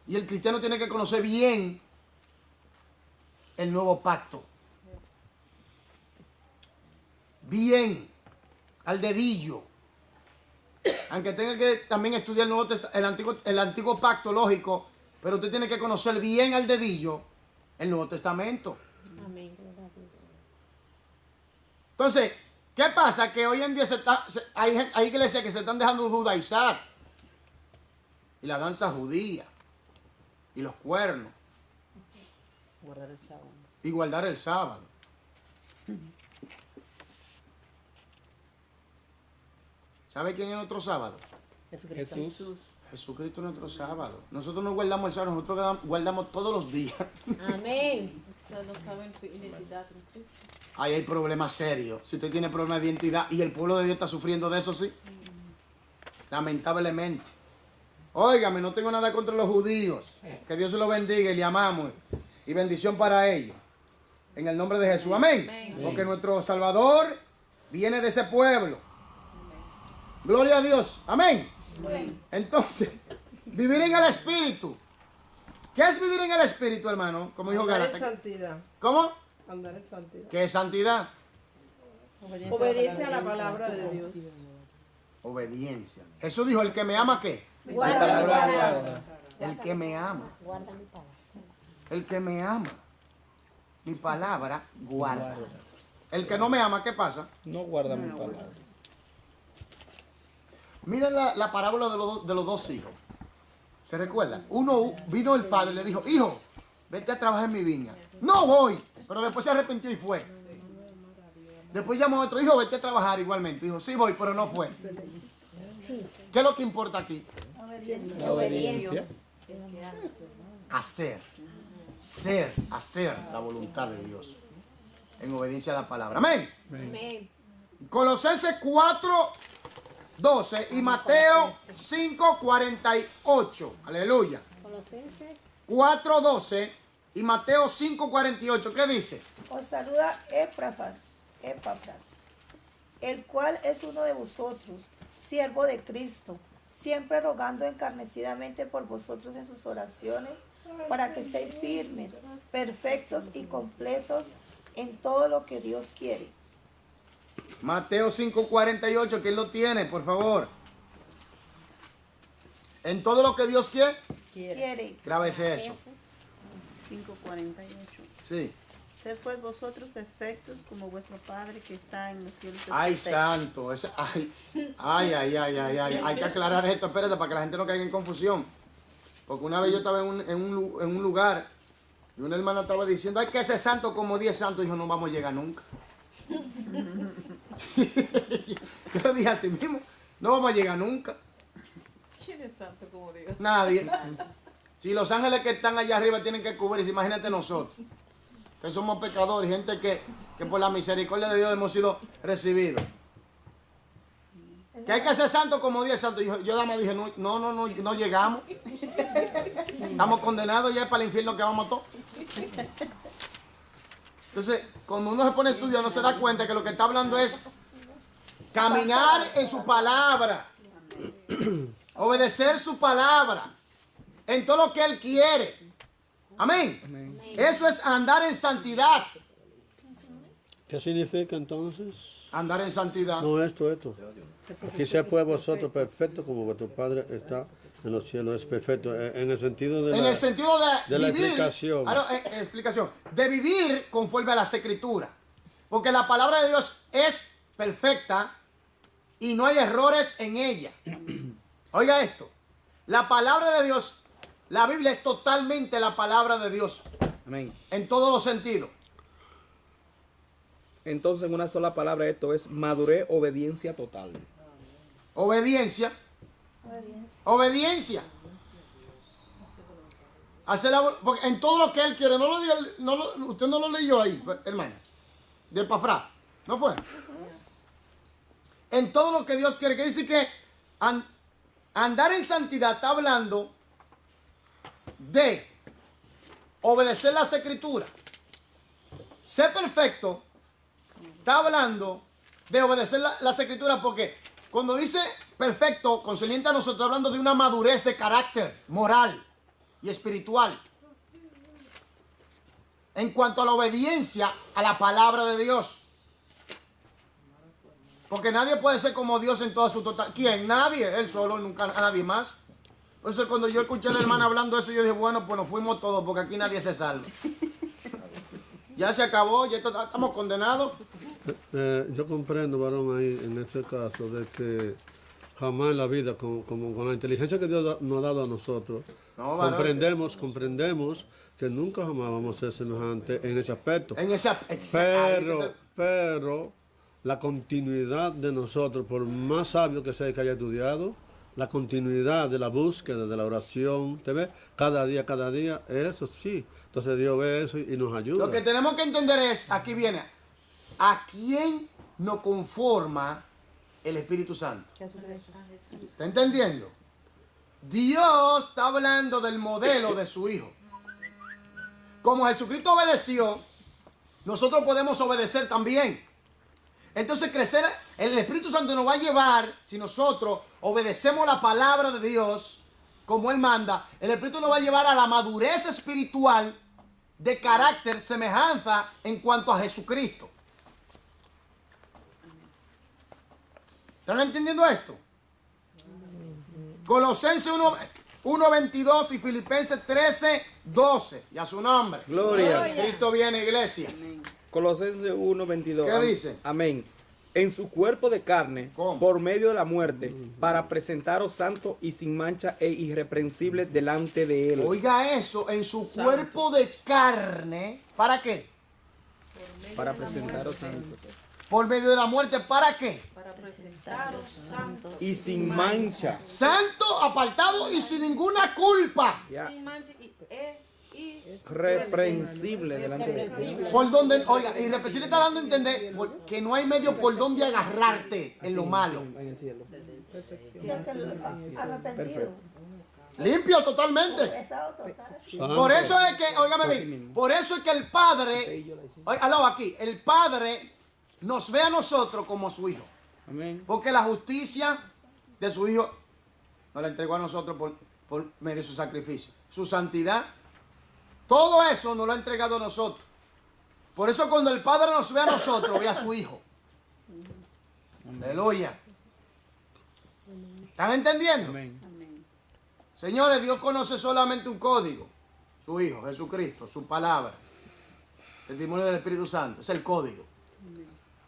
Y el cristiano tiene que conocer bien el nuevo pacto. Bien, al dedillo. Aunque tenga que también estudiar el antiguo pacto, lógico, pero usted tiene que conocer bien al dedillo el Nuevo Testamento. Amén, gloria a Dios. Entonces, ¿qué pasa? Que hoy en día hay iglesias que se están dejando judaizar. Y la danza judía. Y los cuernos. Guardar el sábado. Y guardar el sábado. ¿Sabe quién es nuestro sábado? Jesucristo. Jesús. Jesucristo es nuestro sábado. Nosotros no guardamos el sábado, nosotros guardamos todos los días. Amén. Ustedes no saben su identidad en Cristo. Ahí hay problemas serios. Si usted tiene problemas de identidad y el pueblo de Dios está sufriendo de eso, sí. Lamentablemente. Óigame, no tengo nada contra los judíos. Que Dios se los bendiga y le amamos. Y bendición para ellos. En el nombre de Jesús. Amén. Porque nuestro Salvador viene de ese pueblo. Gloria a Dios. Amén. Entonces, vivir en el Espíritu. ¿Qué es vivir en el Espíritu, hermano? Como dijo Andar en Gálatas. santidad. ¿Cómo? Andar en santidad. ¿Qué es santidad? Obediencia a la palabra de Dios. Obediencia. Jesús dijo, el que me ama, ¿qué? Guarda mi palabra. El que me ama. Guarda mi palabra. El que me ama. Mi palabra guarda. El que no me ama, ¿qué pasa? No guarda mi palabra. Miren la parábola de los dos hijos. ¿Se recuerda? Uno vino el padre y le dijo, hijo, vete a trabajar en mi viña. No voy. Pero después se arrepintió y fue. Después llamó a otro hijo, vete a trabajar igualmente. Dijo, sí voy, pero no fue. ¿Qué es lo que importa aquí? La obediencia. Hacer. Hacer la voluntad de Dios. En obediencia a la palabra. Amén. Amén. Colosenses 4:12 y Mateo 5:48. Aleluya. Colosenses 4:12 y Mateo 5:48. ¿Qué dice? Os saluda Epafras, el cual es uno de vosotros, siervo de Cristo, siempre rogando encarnecidamente por vosotros en sus oraciones, para que estéis firmes, perfectos y completos en todo lo que Dios quiere. Mateo 5:48. ¿Quién lo tiene, por favor? En todo lo que Dios quiere. Quiere. Grábese eso. 5:48. Sí. Sed pues vosotros perfectos como vuestro Padre que está en los cielos. es Ay, perfecto. santo. Hay que aclarar esto, espérate, para que la gente no caiga en confusión. Porque una vez yo estaba en un lugar y una hermana estaba diciendo, hay que ser santo como 10 santos. Y dijo, no vamos a llegar nunca. Yo dije así mismo, no vamos a llegar nunca. ¿Quién es santo como Dios? Nadie. Si los ángeles que están allá arriba tienen que cubrirse, imagínate nosotros, que somos pecadores, gente que por la misericordia de Dios hemos sido recibidos. Que hay que ser santo como 10 santos. Yo dama dije, no llegamos. Estamos condenados ya para el infierno que vamos todos. Entonces, cuando uno se pone a estudiar, uno se da cuenta que lo que está hablando es caminar en su palabra, obedecer su palabra, en todo lo que Él quiere. Amén. Eso es andar en santidad. ¿Qué significa entonces? Andar en santidad. No, esto. Aquí se puede vosotros perfecto como vuestro Padre está en los cielos. Es perfecto. En el sentido de En el sentido de la vivir, explicación. explicación, de vivir conforme a las escrituras. Porque la palabra de Dios es perfecta y no hay errores en ella. Oiga esto, la palabra de Dios, la Biblia es totalmente la palabra de Dios. Amén. En todos los sentidos. Entonces, en una sola palabra, esto es madurez, obediencia total. Obediencia. Obediencia. Porque en todo lo que Él quiere, usted no lo leyó ahí, hermano, de Epafra, ¿no fue? En todo lo que Dios quiere, que dice que andar en santidad está hablando de obedecer las escrituras. Ser perfecto está hablando de obedecer las escrituras, porque cuando dice perfecto, concerniente a nosotros, está hablando de una madurez de carácter moral y espiritual en cuanto a la obediencia a la palabra de Dios. Porque nadie puede ser como Dios en toda su total. ¿Quién? Nadie. Él solo, nunca a nadie más. Por eso cuando yo escuché a la hermana hablando eso, yo dije, bueno, pues nos fuimos todos, porque aquí nadie se salva. Ya se acabó, ya estamos condenados. Yo comprendo, varón, ahí en ese caso, de que jamás en la vida, con la inteligencia que Dios nos ha dado a nosotros, No, varón. comprendemos que nunca jamás vamos a ser semejantes en ese aspecto. En esa Pero la continuidad de nosotros, por más sabio que sea y que haya estudiado, la continuidad de la búsqueda, de la oración, ¿te ves? Cada día, eso sí. Entonces Dios ve eso y nos ayuda. Lo que tenemos que entender es, aquí viene, ¿a quién nos conforma el Espíritu Santo? ¿Está entendiendo? Dios está hablando del modelo de su Hijo. Como Jesucristo obedeció, nosotros podemos obedecer también. Entonces crecer, el Espíritu Santo nos va a llevar, si nosotros obedecemos la palabra de Dios, como Él manda, el Espíritu nos va a llevar a la madurez espiritual de carácter, semejanza en cuanto a Jesucristo. ¿Están entendiendo esto? Colosenses 1:22 y Filipenses 13:12. Y a su nombre. Gloria. Cristo viene, iglesia. Colosenses 1:22. ¿Qué dice? Amén. En su cuerpo de carne, ¿Cómo? por medio de la muerte, para presentaros santos y sin mancha e irreprensibles delante de Él. Oiga eso, en su cuerpo de carne. ¿Para qué? Para presentaros santos Por medio de la muerte. ¿Para qué? Para presentaros santos. y sin mancha. Santo, apartado y sin ninguna culpa. Ya. Sin mancha y Reprensible delante de Él. Por donde, oiga, y Represile está dando a entender que no hay medio por donde agarrarte en lo malo. En el cielo. Arrepentido. Limpio totalmente. Pesado total. Santo. Por eso es que, óigame bien, por eso es que el Padre, aló aquí, el Padre nos ve a nosotros como su Hijo. Amén. Porque la justicia de su Hijo nos la entregó a nosotros por medio de su sacrificio. Su santidad, todo eso nos lo ha entregado a nosotros. Por eso cuando el Padre nos ve a nosotros, ve a su Hijo. Aleluya. ¿Están entendiendo? Amén. Señores, Dios conoce solamente un código. Su Hijo, Jesucristo, su palabra. Testimonio del Espíritu Santo. Es el código.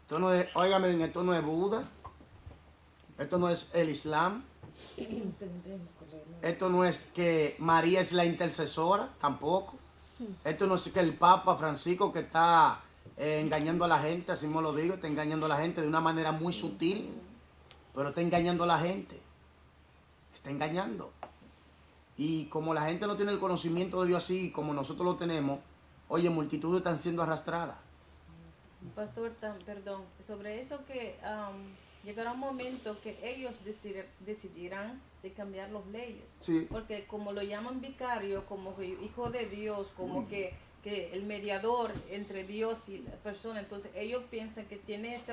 Esto no es, óigame bien, esto no es Buda. Esto no es el Islam. Esto no es que María es la intercesora, tampoco. Esto no es que el Papa Francisco que está engañando a la gente, así me lo digo, está engañando a la gente de una manera muy sutil, pero está engañando a la gente. Está engañando. Y como la gente no tiene el conocimiento de Dios así como nosotros lo tenemos, oye, multitudes están siendo arrastradas. Pastor, perdón, sobre eso que llegará un momento que ellos decidirán de cambiar las leyes. Sí. Porque como lo llaman vicario, como que hijo de Dios, como que el mediador entre Dios y la persona, entonces ellos piensan que tiene esa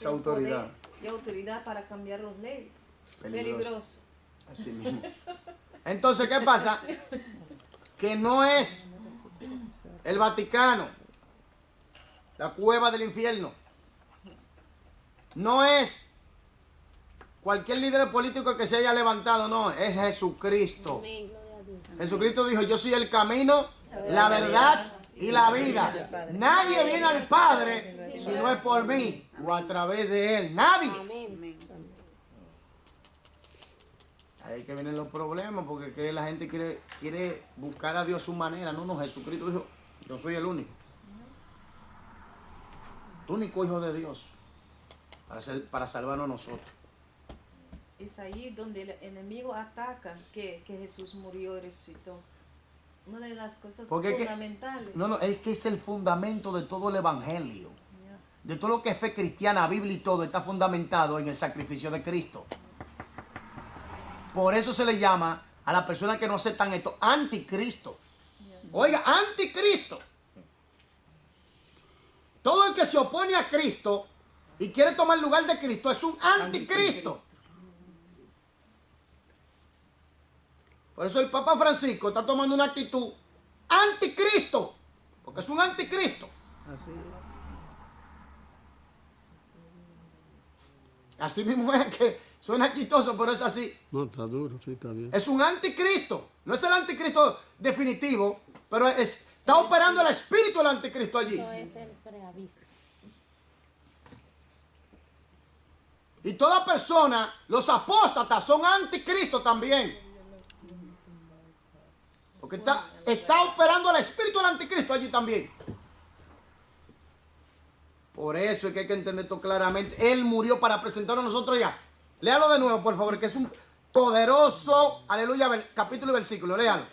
autoridad. poder y autoridad para cambiar las leyes. Peligroso. Peligroso. Así mismo. Entonces, ¿qué pasa? Que no es el Vaticano, la cueva del infierno. No es cualquier líder político que se haya levantado, no, es Jesucristo. Amén, gloria a Dios. Jesucristo dijo, yo soy el camino, la verdad y la vida. Nadie viene al Padre si no es por mí o a través de Él. Nadie. Amén. Ahí que vienen los problemas, porque que la gente quiere buscar a Dios a su manera. No, no, Jesucristo dijo, yo soy el único. El único hijo de Dios para salvarnos a nosotros. Es ahí donde el enemigo ataca que Jesús murió y resucitó. Una de las cosas Porque fundamentales. No, es que es el fundamento de todo el evangelio. De todo lo que es fe cristiana, Biblia y todo está fundamentado en el sacrificio de Cristo. Por eso se le llama a la persona que no aceptan esto anticristo. Oiga, anticristo. Todo el que se opone a Cristo y quiere tomar el lugar de Cristo es un anticristo. Por eso el Papa Francisco está tomando una actitud anticristo, porque es un anticristo. Así. Así mismo es que suena chistoso, pero es así. No, está duro, sí, está bien. Es un anticristo. No es el anticristo definitivo, pero está operando el espíritu del anticristo allí. Eso es el preaviso. Y toda persona, los apóstatas, son anticristo también. Porque está operando el espíritu del anticristo allí también. Por eso es que hay que entender esto claramente. Él murió para presentarnos a nosotros ya. Léalo de nuevo, por favor, que es un poderoso, aleluya, capítulo y versículo. Léalo.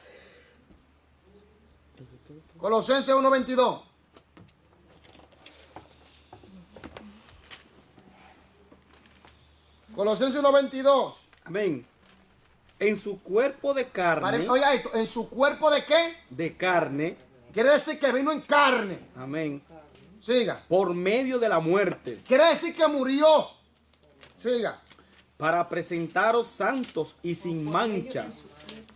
Colosenses 1:22. Colosenses 1:22. Amén. En su cuerpo de carne. Oiga esto, ¿en su cuerpo de qué? De carne. Quiere decir que vino en carne. Amén. Siga. Por medio de la muerte. Quiere decir que murió. Siga. Para presentaros santos y sin mancha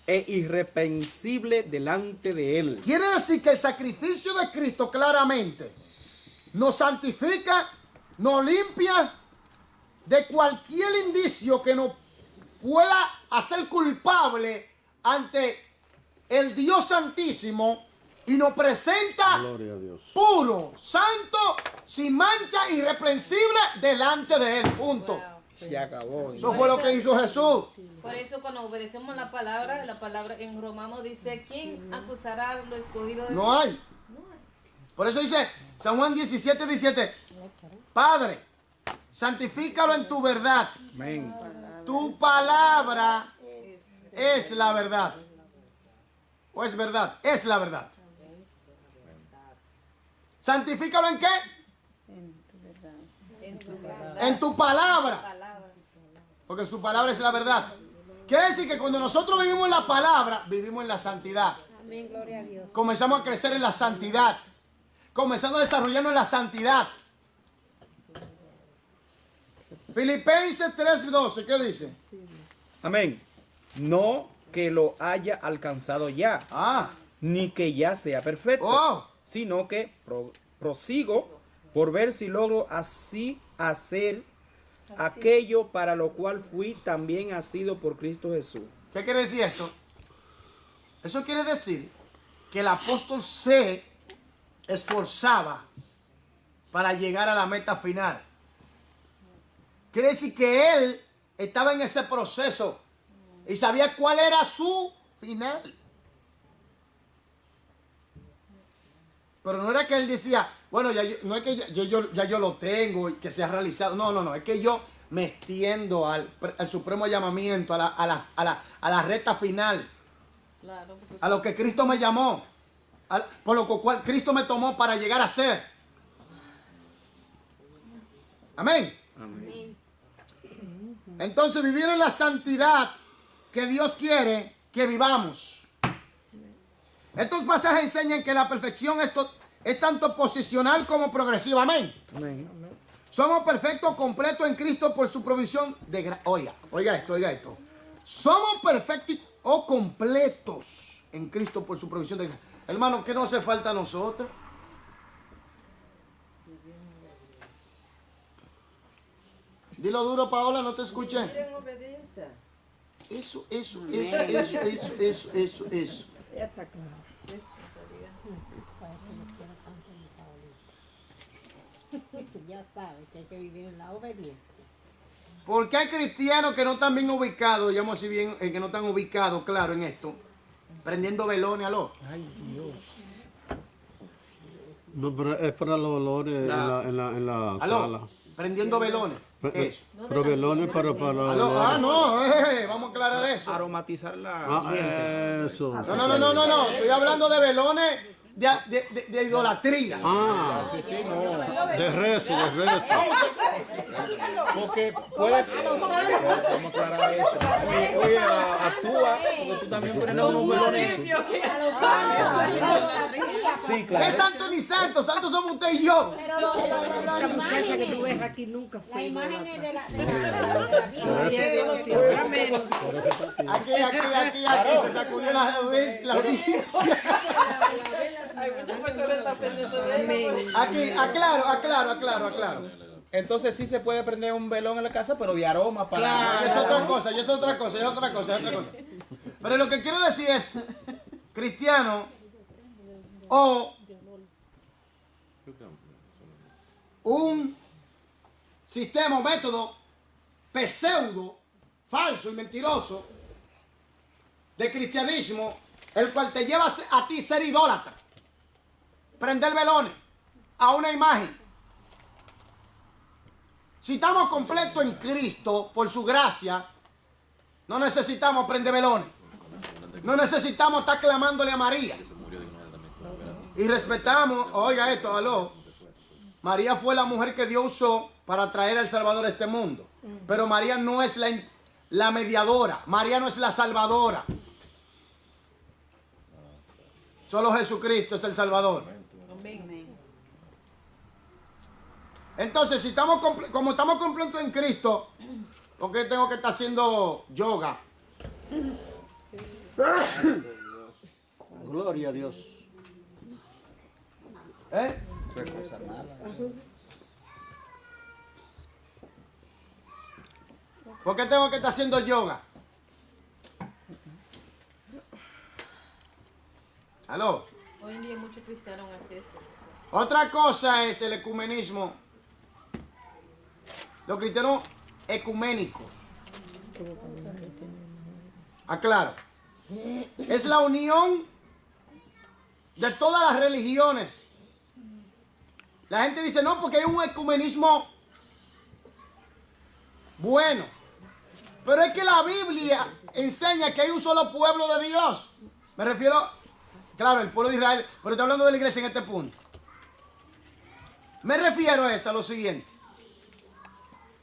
e irreprensible delante de Él. Quiere decir que el sacrificio de Cristo claramente nos santifica, nos limpia de cualquier indicio que nos pueda hacer culpable ante el Dios Santísimo y nos presenta Gloria a Dios. puro, santo, sin mancha, irreprensible delante de Él. Punto. Se acabó. Eso fue lo que hizo Jesús. Por eso cuando obedecemos la palabra en Romano dice, ¿quién acusará a lo escogido de No hay. Por eso dice San Juan 17:17, Padre, santifícalo en tu verdad. Amén. Tu palabra es la verdad. ¿O es verdad? Es la verdad. ¿Santifícalo en qué? En tu palabra. Porque su palabra es la verdad. Quiere decir que cuando nosotros vivimos en la palabra, vivimos en la santidad. Amén, gloria a Dios. Comenzamos a crecer en la santidad. Comenzamos a desarrollarnos en la santidad. Filipenses 3:12, ¿qué dice? Amén. No que lo haya alcanzado ya, ni que ya sea perfecto, sino que prosigo por ver si logro así hacer aquello para lo cual fui también asido por Cristo Jesús. ¿Qué quiere decir eso? Eso quiere decir que el apóstol C esforzaba para llegar a la meta final. Quiere decir que él estaba en ese proceso y sabía cuál era su final. Pero no era que él decía, bueno, no es que ya yo lo tengo y que se ha realizado. No, es que yo me extiendo al supremo llamamiento, a la recta final. Claro, porque A lo que Cristo me llamó, por lo cual Cristo me tomó para llegar a ser. Amén. Amén. Entonces vivir en la santidad que Dios quiere que vivamos. Estos pasajes enseñan que la perfección es tanto posicional como progresiva. Amén. Amén. Somos perfectos, completos en Cristo por su provisión de gracia. Oiga esto. Somos perfectos o completos en Cristo por su provisión de gracia. Hermano, ¿qué nos hace falta a nosotros? Dilo duro, Paola, no te escuché. En obediencia. Eso. Ya está claro. Por eso yo quiero tanto mi Paulito. Ya sabes que hay que vivir en la obediencia. Porque hay cristianos que no están bien ubicados, digamos así bien, que no están ubicados, claro, en esto. Prendiendo velones, aló. Ay, Dios. No, pero es para los olores en la Aló. sala. Prendiendo velones. ¿Qué es eso? Pero velones para los Aló. olores. No, vamos a aclarar eso. Aromatizar la ambiente. Eso. No. Estoy hablando de velones de idolatría. Sí, no. De rezo. Porque puedes. Vamos a aclarar eso. Oye, actúa. Porque tú también pones unos velones. Sí, ¿Qué claro. santo ni santo? Santos somos usted y yo. Esta muchacha que tú ves aquí nunca La fue. imagen es de la Biblia. Gloria a Dios, y ahora menos. Aquí, se sacudió la audiencia. hay muchas personas que están pendientes de Amén. Aquí, aclaro. Entonces sí se puede prender un velón en la casa, pero de aroma para. Es otra cosa. Pero lo que quiero decir es, cristiano o un sistema o método pseudo, falso y mentiroso de cristianismo, el cual te lleva a ti ser idólatra, prender velones a una imagen. Si estamos completos en Cristo, por su gracia, no necesitamos prender velones. No necesitamos estar clamándole a María. Y respetamos, oiga esto, aló. María fue la mujer que Dios usó para traer al Salvador a este mundo. Pero María no es la mediadora. María no es la salvadora. Solo Jesucristo es el Salvador. Entonces, si estamos como estamos completos en Cristo, ¿por qué tengo que estar haciendo yoga? Gloria a Dios. ¿Eh? ¿Por qué tengo que estar haciendo yoga? ¿Aló? Hoy en día muchos cristianos hacen eso. Otra cosa es el ecumenismo. Los cristianos ecuménicos. Aclaro. Es la unión de todas las religiones. La gente dice, no, porque hay un ecumenismo bueno. Pero es que la Biblia enseña que hay un solo pueblo de Dios. Me refiero, claro, el pueblo de Israel, pero estoy hablando de la iglesia en este punto. Me refiero a lo siguiente.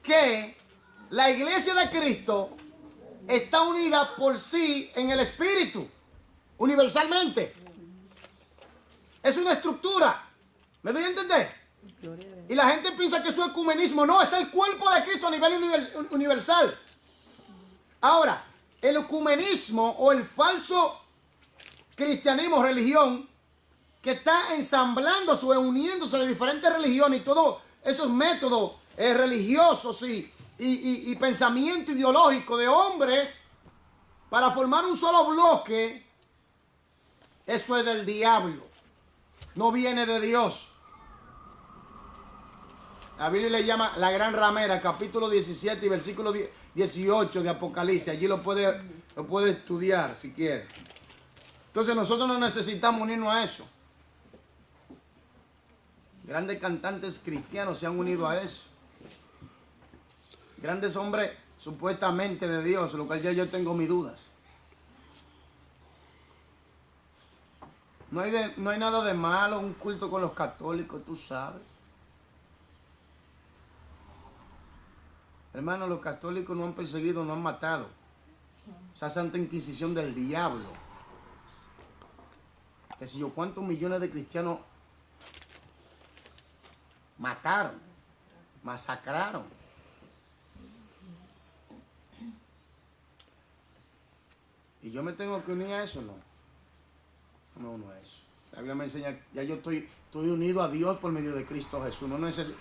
Que la iglesia de Cristo está unida por sí en el Espíritu, universalmente. Es una estructura. ¿Me doy a entender? Y la gente piensa que eso es ecumenismo. No, es el cuerpo de Cristo a nivel universal. Ahora, el ecumenismo o el falso cristianismo, religión, que está ensamblándose o uniéndose de diferentes religiones y todos esos métodos religiosos y pensamiento ideológico de hombres para formar un solo bloque, eso es del diablo. no viene de Dios. La Biblia le llama la gran ramera, capítulo 17 y versículo 18 de Apocalipsis. Allí lo puede estudiar si quiere. Entonces nosotros no necesitamos unirnos a eso. Grandes cantantes cristianos se han unido a eso. Grandes hombres supuestamente de Dios, lo cual ya yo tengo mis dudas. No hay nada de malo un culto con los católicos, tú sabes. Hermano, los católicos no han perseguido, no han matado. Esa santa inquisición del diablo. Que si yo cuántos millones de cristianos mataron, masacraron. Y yo me tengo que unir a eso, no. No me uno a eso. La Biblia me enseña, ya yo estoy unido a Dios por medio de Cristo Jesús. No necesito,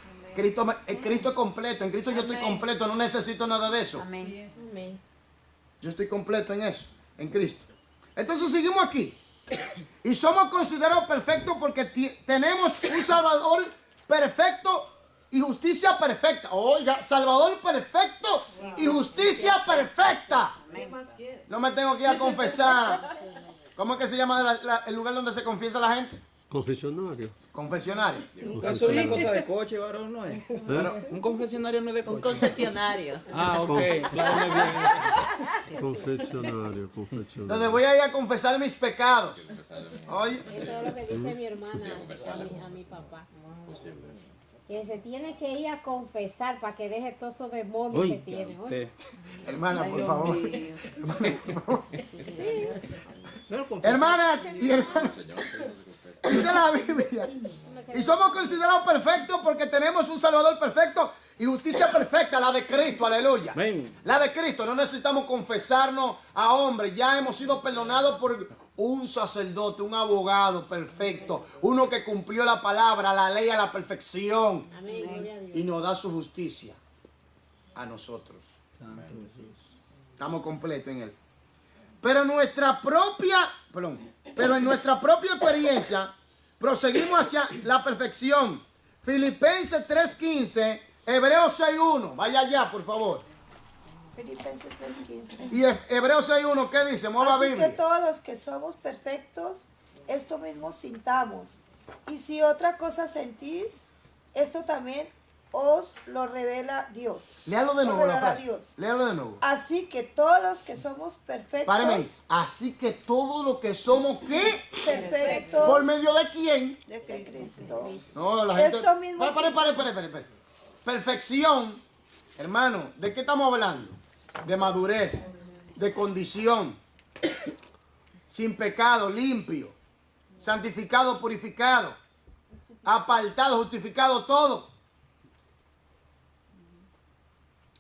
Cristo es completo, en Cristo yo estoy completo, no necesito nada de eso. Amén. Amén. Yo estoy completo en eso, en Cristo. Entonces seguimos aquí. Y somos considerados perfectos porque tenemos un Salvador perfecto y justicia perfecta. Oiga, Salvador perfecto y justicia perfecta. ¿Qué más quiere? No me tengo que ir a confesar. ¿Cómo es que se llama el lugar donde se confiesa la gente? Confesionario. Confesionario. Eso es una cosa de coche, varón, ¿no es? Un confesionario no es de Un coche. concesionario. Ah, ok. Aclárame bien. Confesionario. Donde voy a ir a confesar mis pecados. Oye, Eso es lo que dice mi hermana a mi papá. Que se tiene que ir a confesar para que deje todos esos demonios que Uy, tiene. ¿oye? usted. hermana, por favor. Sí. Hermanas y hermanos, dice la Biblia. Y somos considerados perfectos porque tenemos un Salvador perfecto y justicia perfecta, la de Cristo, aleluya. Amén. La de Cristo, no necesitamos confesarnos a hombres, ya hemos sido perdonados por un sacerdote, un abogado perfecto, uno que cumplió la palabra, la ley a la perfección Amén. Gloria a Dios. y nos da su justicia a nosotros. Estamos completos en él. Pero en nuestra propia experiencia proseguimos hacia la perfección. Filipenses 3:15, Hebreos 6:1. Vaya allá, por favor. Filipenses 3:15. Y Hebreos 6:1, ¿qué dice? Mueva Así que Biblia. todos los que somos perfectos, esto mismo sintamos. Y si otra cosa sentís, esto también os lo revela Dios. Léalo de Os nuevo la revela frase. Dios. Léalo de nuevo. Así que todos los que somos perfectos, Páreme ahí. Así que todo lo que somos, ¿qué? perfectos ¿Por medio de quién? de Cristo. No, la gente. Esto mismo Pare. Perfección, hermano, ¿de qué estamos hablando? De madurez, de condición, sin pecado, limpio, santificado, purificado, apartado, justificado, todo.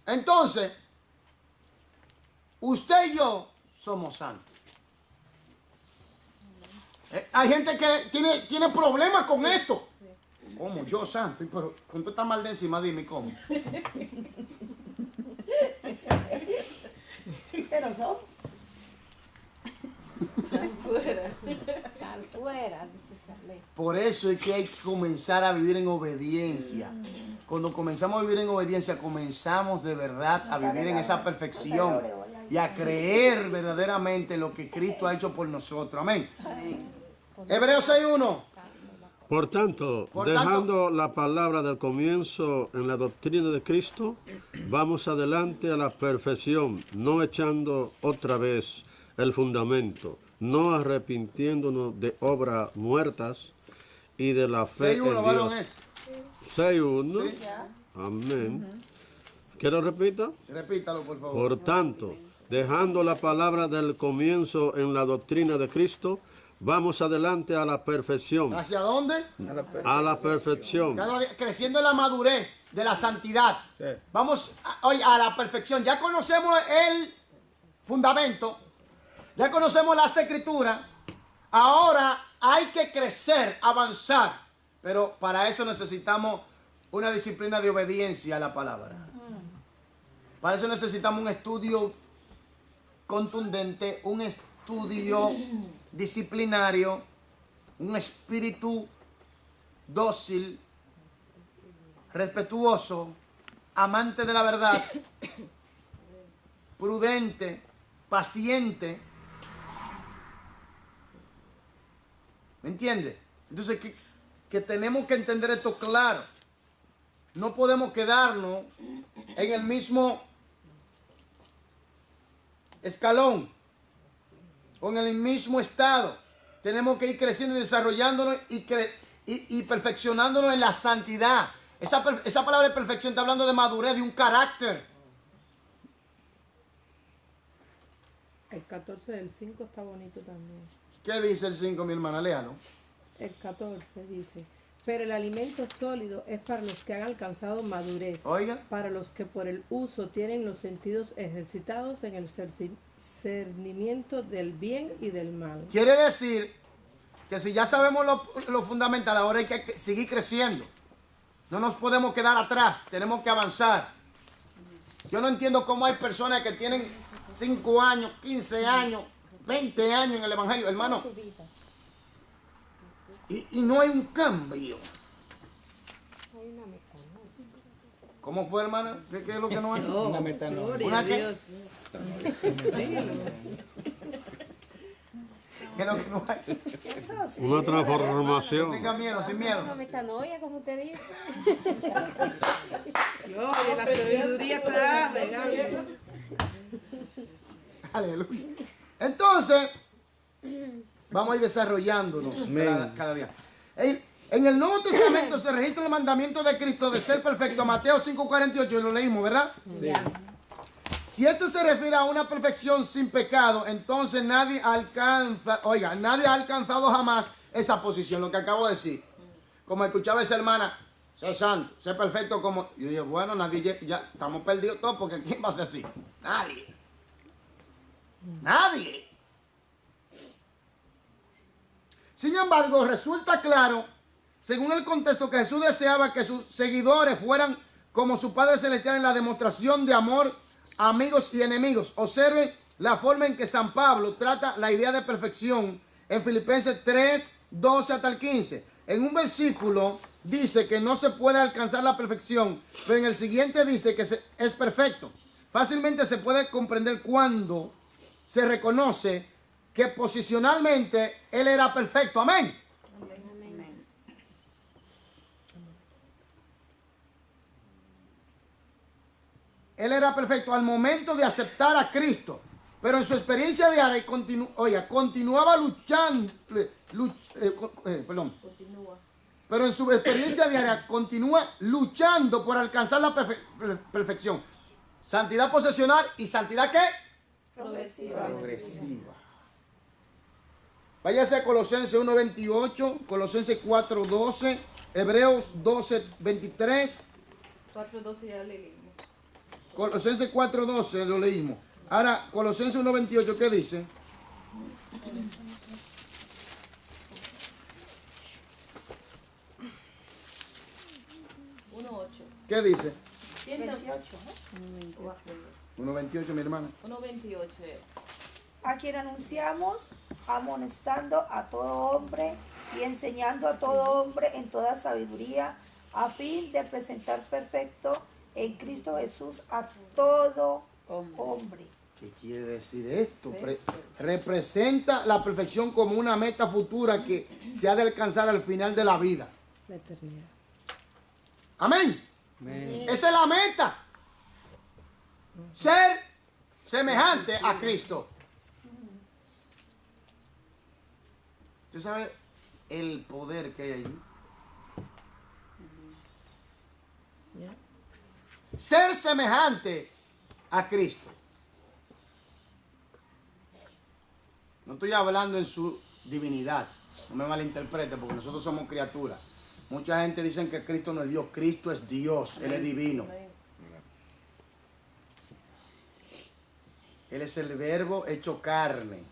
Entonces, usted y yo somos santos. Hay gente que tiene problemas con esto. ¿Cómo? Yo santo. Pero con toda esta maldad encima, dime cómo. Pero somos. Sal fuera, dice Charlie. Por eso es que hay que comenzar a vivir en obediencia. Cuando comenzamos a vivir en obediencia, comenzamos de verdad a vivir en esa perfección y a creer verdaderamente lo que Cristo ha hecho por nosotros. Amén. Hebreos 6:1. Por tanto, Por dejando la palabra del comienzo en la doctrina de Cristo, vamos adelante a la perfección, no echando otra vez el fundamento, no arrepintiéndonos de obras muertas y de la fe en 6:1, varón, Dios. es. 6:1. Sí. Amén. ¿Quiero repita? Repítalo, por favor. Por tanto, dejando la palabra del comienzo en la doctrina de Cristo, vamos adelante a la perfección. ¿Hacia dónde? A la perfección. Cada día creciendo en la madurez de la santidad. Sí. Vamos a la perfección. Ya conocemos el fundamento. Ya conocemos las escrituras. Ahora hay que crecer, avanzar. Pero para eso necesitamos una disciplina de obediencia a la palabra. Para eso necesitamos un estudio contundente, un estudio disciplinario, un espíritu dócil, respetuoso, amante de la verdad, prudente, paciente. ¿Me entiende? Entonces, que tenemos que entender esto claro. No podemos quedarnos en el mismo escalón o en el mismo estado. Tenemos que ir creciendo y desarrollándonos y perfeccionándonos en la santidad. Esa palabra de perfección está hablando de madurez, de un carácter. El 14 del 5 está bonito también. ¿Qué dice el 5, mi hermana? Léalo. El 14 dice, pero el alimento sólido es para los que han alcanzado madurez. Oiga. Para los que por el uso tienen los sentidos ejercitados en el discernimiento del bien y del mal. Quiere decir que si ya sabemos lo fundamental, ahora hay que seguir creciendo. No nos podemos quedar atrás, tenemos que avanzar. Yo no entiendo cómo hay personas que tienen 5 años, 15 años, 20 años en el Evangelio, hermano. Y no hay un cambio. ¿Cómo fue, hermana? ¿Qué es lo que no hay? Una metanoia. ¿Una qué? ¿Qué es lo que no hay? Eso sí. Una No transformación. tenga miedo, sin miedo. Una metanoia, como usted dice. Oye, la sabiduría está regalo. Aleluya. Entonces, vamos a ir desarrollándonos cada día. En el Nuevo Testamento se registra el mandamiento de Cristo de ser perfecto. Mateo 5:48, lo leímos, ¿verdad? Sí. Si esto se refiere a una perfección sin pecado, entonces nadie ha alcanzado jamás esa posición, lo que acabo de decir. Como escuchaba esa hermana, sé santo, sé perfecto como... Yo dije, bueno, nadie, ya estamos perdidos todos, porque ¿quién va a ser así? Nadie. Nadie. Sin embargo, resulta claro, según el contexto, que Jesús deseaba que sus seguidores fueran como su Padre Celestial en la demostración de amor, amigos y enemigos. Observen la forma en que San Pablo trata la idea de perfección en Filipenses 3, 12 hasta el 15. En un versículo dice que no se puede alcanzar la perfección, pero en el siguiente dice que es perfecto. Fácilmente se puede comprender cuando se reconoce que posicionalmente él era perfecto. Amén. Él era perfecto al momento de aceptar a Cristo, pero en su experiencia diaria continuaba luchando, pero en su experiencia diaria continúa luchando por alcanzar la perfección. Santidad posesional y santidad ¿qué? Progresiva. Progresiva. Váyase a Colosenses 1:28, Colosenses 4:12, Hebreos 12:23. 4:12 ya leímos. Colosenses 4:12 lo leímos. Ahora, Colosenses 1:28, ¿qué dice? ¿Qué dice? 1:28, mi hermana. 1:28. A quien anunciamos, amonestando a todo hombre y enseñando a todo hombre en toda sabiduría, a fin de presentar perfecto en Cristo Jesús a todo hombre. ¿Qué quiere decir esto? Representa la perfección como una meta futura que se ha de alcanzar al final de la vida. La eternidad. Amén. Amén. Esa es la meta. Ser semejante a Cristo. ¿Usted sabe el poder que hay allí? Ser semejante a Cristo. No estoy hablando en su divinidad. No me malinterprete, porque nosotros somos criaturas. Mucha gente dice que Cristo no es Dios. Cristo es Dios. Él es divino. Él es el verbo hecho carne.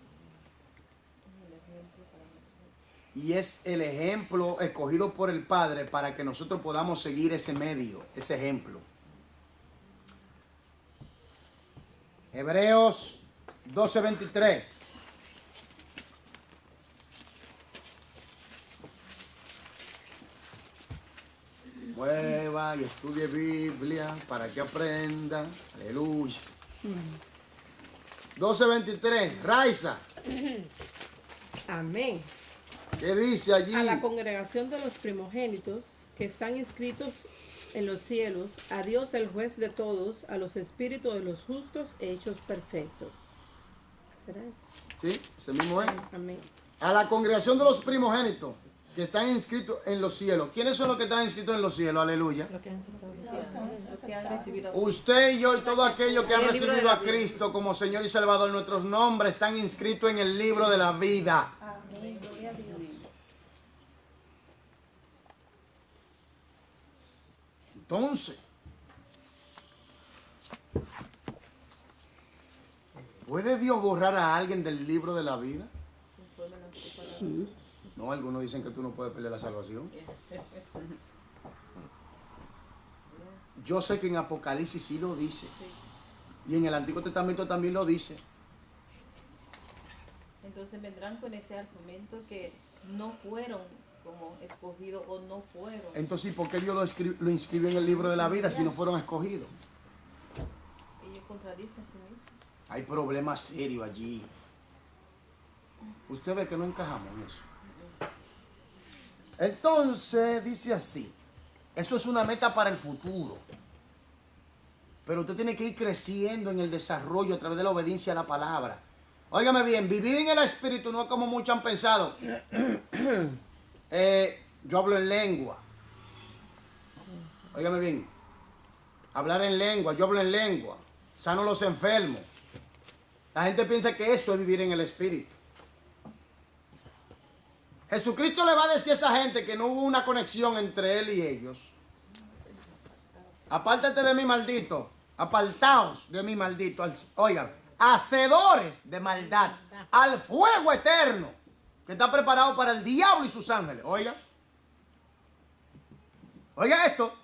Y es el ejemplo escogido por el Padre para que nosotros podamos seguir ese medio, ese ejemplo. Hebreos 12:23. mueva y estudie Biblia para que aprenda. Aleluya. 12:23. Raiza. Amén. ¿Qué dice allí? A la congregación de los primogénitos que están inscritos en los cielos, a Dios el juez de todos, a los espíritus de los justos hechos perfectos. ¿Será eso? Sí, ese mismo es. Amén. A la congregación de los primogénitos que están inscritos en los cielos. ¿Quiénes son los que están inscritos en los cielos? Aleluya. Los que han recibido. Usted y yo y todos aquellos que han En el libro de recibido la a Cristo como Señor y Salvador, nuestros nombres están inscritos en el libro de la vida. Amén. Gloria a Dios. Entonces, ¿puede Dios borrar a alguien del libro de la vida? Sí. No, algunos dicen que tú no puedes perder la salvación. Yo sé que en Apocalipsis sí lo dice. Y en el Antiguo Testamento también lo dice. Entonces vendrán con ese argumento que no fueron como escogidos o no fueron. Entonces, ¿por qué Dios lo inscribió en el libro de la vida si no fueron escogidos? Ellos contradicen a sí mismos. Hay problemas serios allí. Usted ve que no encajamos en eso. Entonces, dice así. Eso es una meta para el futuro. Pero usted tiene que ir creciendo en el desarrollo a través de la obediencia a la palabra. Óigame bien, vivir en el Espíritu no es como muchos han pensado. Yo hablo en lengua. Óigame bien. Hablar en lengua, yo hablo en lengua. Sano los enfermos. La gente piensa que eso es vivir en el Espíritu. Jesucristo le va a decir a esa gente que no hubo una conexión entre él y ellos. Apártate de mí, maldito. Apartaos de mí, maldito. Oigan, hacedores de maldad. Al fuego eterno que está preparado para el diablo y sus ángeles. Oigan. Oiga esto.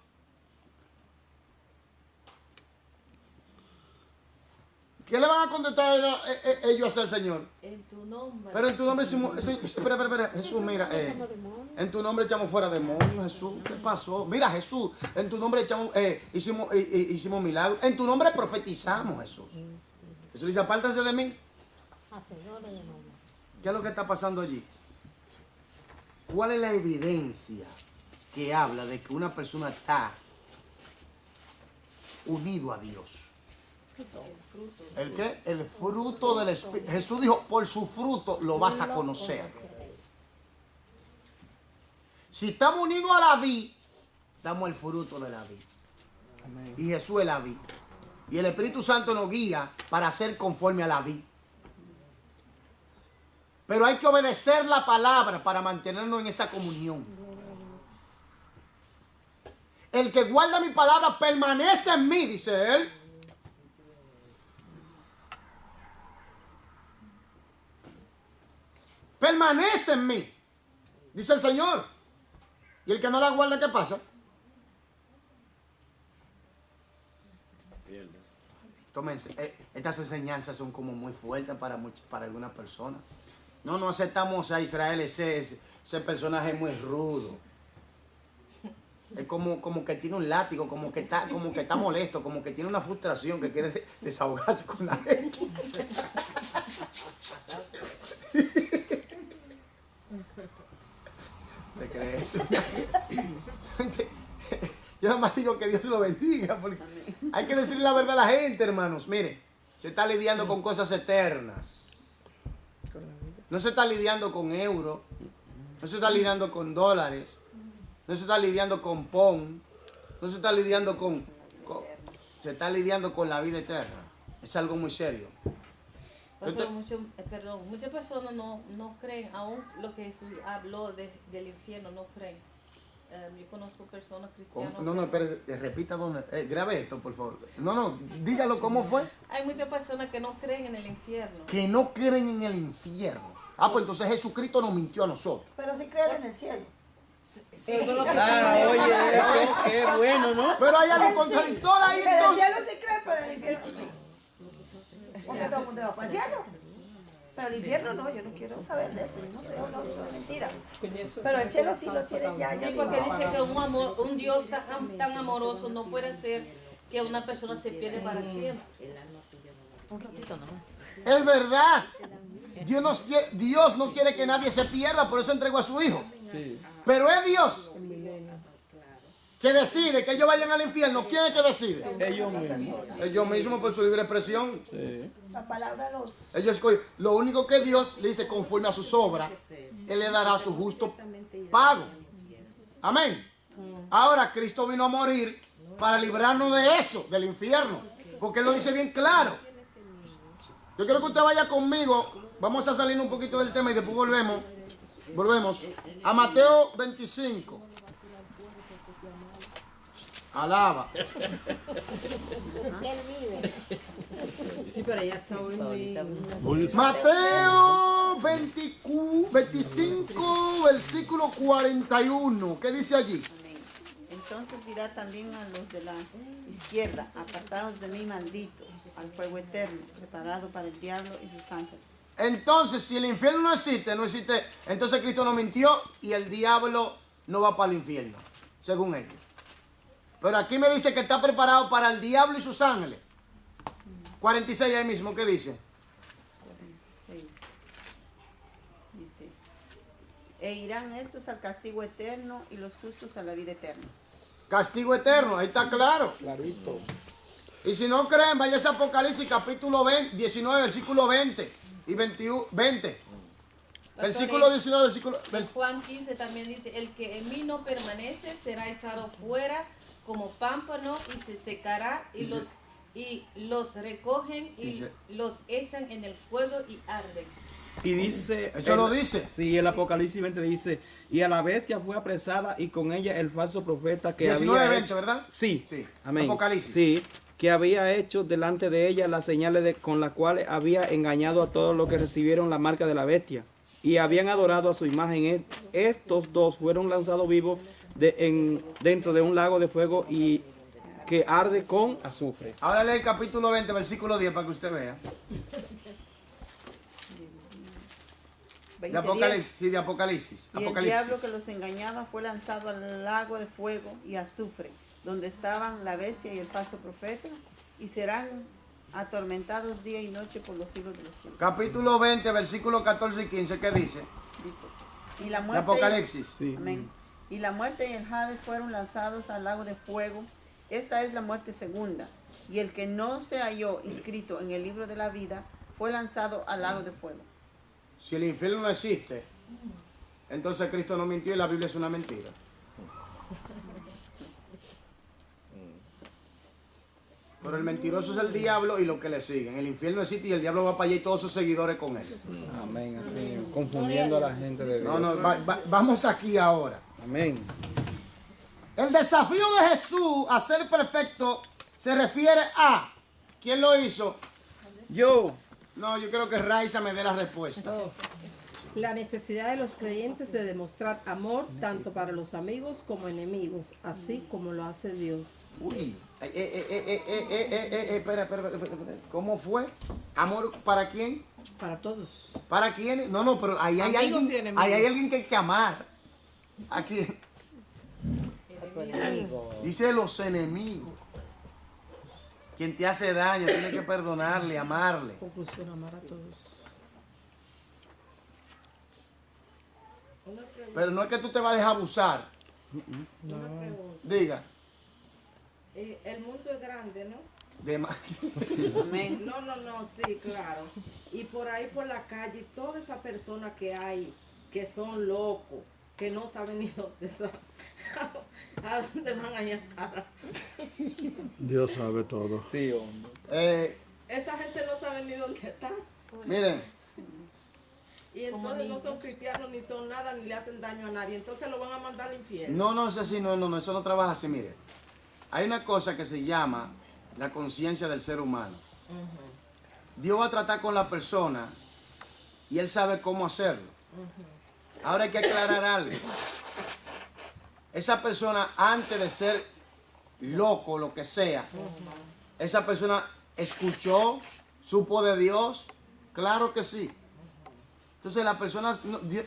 ¿Qué le van a contestar ellos al Señor? En tu nombre. Pero en tu nombre hicimos... Espera, Jesús, mira. En tu nombre echamos fuera demonios, Jesús. ¿Qué pasó? Mira, Jesús, en tu nombre hicimos milagros. En tu nombre profetizamos, Jesús. Jesús dice, apártense de mí. Hacedores de maldad. ¿Qué es lo que está pasando allí? ¿Cuál es la evidencia que habla de que una persona está unido a Dios? ¿El qué? El fruto del Espíritu. Jesús dijo, por su fruto lo vas a conocer. Si estamos unidos a la vid, damos el fruto de la vid. Y Jesús es la vid. Y el Espíritu Santo nos guía para ser conforme a la vid. Pero hay que obedecer la palabra para mantenernos en esa comunión. El que guarda mi palabra permanece en mí, dice él. Permanece en mí, dice el Señor. Y el que no la guarda, ¿qué pasa? Tómense, estas enseñanzas son como muy fuertes para algunas personas. No aceptamos a Israel, ese personaje muy rudo. Es como que tiene un látigo, como que está molesto, como que tiene una frustración que quiere desahogarse con la gente. ¿Te crees? Yo nada más digo que Dios lo bendiga, porque hay que decirle la verdad a la gente, hermanos. Mire, se está lidiando con cosas eternas. No se está lidiando con euros, no se está lidiando con dólares, no se está lidiando con PON, no se está lidiando se está lidiando con la vida eterna. Es algo muy serio. Muchas personas no creen, aún lo que Jesús habló del infierno, no creen. Yo conozco personas cristianas. No, espere, repita, grabe esto, por favor. Dígalo, ¿cómo fue? Hay muchas personas que no creen en el infierno. Que no creen en el infierno. Pues entonces Jesucristo nos mintió a nosotros. Pero sí creen en el cielo. Eso es lo que oye, eso, qué bueno, ¿no? Pero hay algo contradictorio ahí, Pero el entonces. cielo sí cree, pero el infierno no. Porque todo el mundo va para el cielo. Pero el infierno no, yo no quiero saber de eso, yo no sé, no, eso es mentira. Con eso- Pero el cielo sí lo tienen ya. Sí, porque dice que un Dios tan amoroso no puede hacer que una persona se pierda para siempre. Un ratito nomás. Es verdad. Dios no quiere que nadie se pierda, por eso entregó a su Hijo. Sí. Pero es Dios que decide que ellos vayan al infierno. ¿Quién es que decide? Ellos mismos. Ellos mismos por su libre expresión. Sí. La palabra los... Ellos escogen. Lo único que Dios le dice, conforme a sus obras, Él le dará su justo pago. Amén. Ahora Cristo vino a morir para librarnos de eso, del infierno. Porque Él lo dice bien claro. Yo quiero que usted vaya conmigo. Vamos a salir un poquito del tema y después volvemos a Mateo 25. Alaba. Él vive. Sí, pero ella está hoy muy... Mateo 25, versículo 41. ¿Qué dice allí? Amén. Entonces dirá también a los de la izquierda, apartados de mí, malditos, al fuego eterno, preparado para el diablo y sus ángeles. Entonces, si el infierno no existe, entonces Cristo no mintió y el diablo no va para el infierno, según ellos. Pero aquí me dice que está preparado para el diablo y sus ángeles. 46 ahí mismo, ¿qué dice? 46. Dice, e irán estos al castigo eterno y los justos a la vida eterna. Castigo eterno, ahí está claro. Clarito. Y si no creen, vaya a Apocalipsis capítulo 19, versículo 20 y 21, 20. Versículo 19, versículo... En Juan 15 también dice, el que en mí no permanece será echado fuera como pámpano y se secará y los recogen y los echan en el fuego y arden. Y dice... Eso lo dice. Sí, el Apocalipsis 20 dice, y a la bestia fue apresada y con ella el falso profeta que 19, había 20, hecho... ¿verdad? Sí. Sí. Amén. Apocalipsis. Sí, que había hecho delante de ella las señales con las cuales había engañado a todos los que recibieron la marca de la bestia y habían adorado a su imagen. Estos dos fueron lanzados vivos dentro de un lago de fuego y que arde con azufre. Ahora lee el capítulo 20, versículo 10 para que usted vea. De Apocalipsis, sí, de Apocalipsis. Y el diablo que los engañaba fue lanzado al lago de fuego y azufre, donde estaban la bestia y el falso profeta, y serán atormentados día y noche por los siglos de los siglos. Capítulo 20, versículo 14 y 15, ¿qué dice? Dice, y la De muerte, Apocalipsis. Sí. amén. Y la muerte y el Hades fueron lanzados al lago de fuego. Esta es la muerte segunda. Y el que no se halló inscrito en el libro de la vida fue lanzado al lago de fuego. Si el infierno no existe, entonces Cristo no mintió y la Biblia es una mentira. Pero el mentiroso es el diablo y los que le siguen. El infierno existe y el diablo va para allá y todos sus seguidores con él. Amén. Así, confundiendo a la gente de Dios. No, vamos aquí ahora. Amén. El desafío de Jesús a ser perfecto se refiere a... ¿Quién lo hizo? Yo. No, yo creo que Raiza me dé la respuesta. La necesidad de los creyentes de demostrar amor tanto para los amigos como enemigos, así como lo hace Dios. Uy, espera. ¿Cómo fue? ¿Amor para quién? Para todos. ¿Para quién? No, pero ahí hay Amigos y alguien, enemigos. ahí hay alguien que hay que amar. Aquí. Dice los enemigos. Quien te hace daño, tiene que perdonarle, amarle. Conclusión, amar a todos. Pero no es que tú te vas a dejar abusar. Diga. El mundo es grande, ¿no? Amén. No, sí, claro. Y por ahí por la calle, todas esas personas que hay, que son locos, que no saben ni dónde están, a dónde van a llegar. Dios sabe todo. Sí, hombre. Esa gente no sabe ni dónde están. Miren, Y entonces no son cristianos, ni son nada, ni le hacen daño a nadie. Entonces lo van a mandar al infierno. no es así, no, eso no trabaja así, mire. Hay una cosa que se llama la conciencia del ser humano. Dios va a tratar con la persona y Él sabe cómo hacerlo. Ahora hay que aclarar algo. Esa persona, antes de ser loco, lo que sea, esa persona escuchó, supo de Dios, claro que sí. Entonces las personas,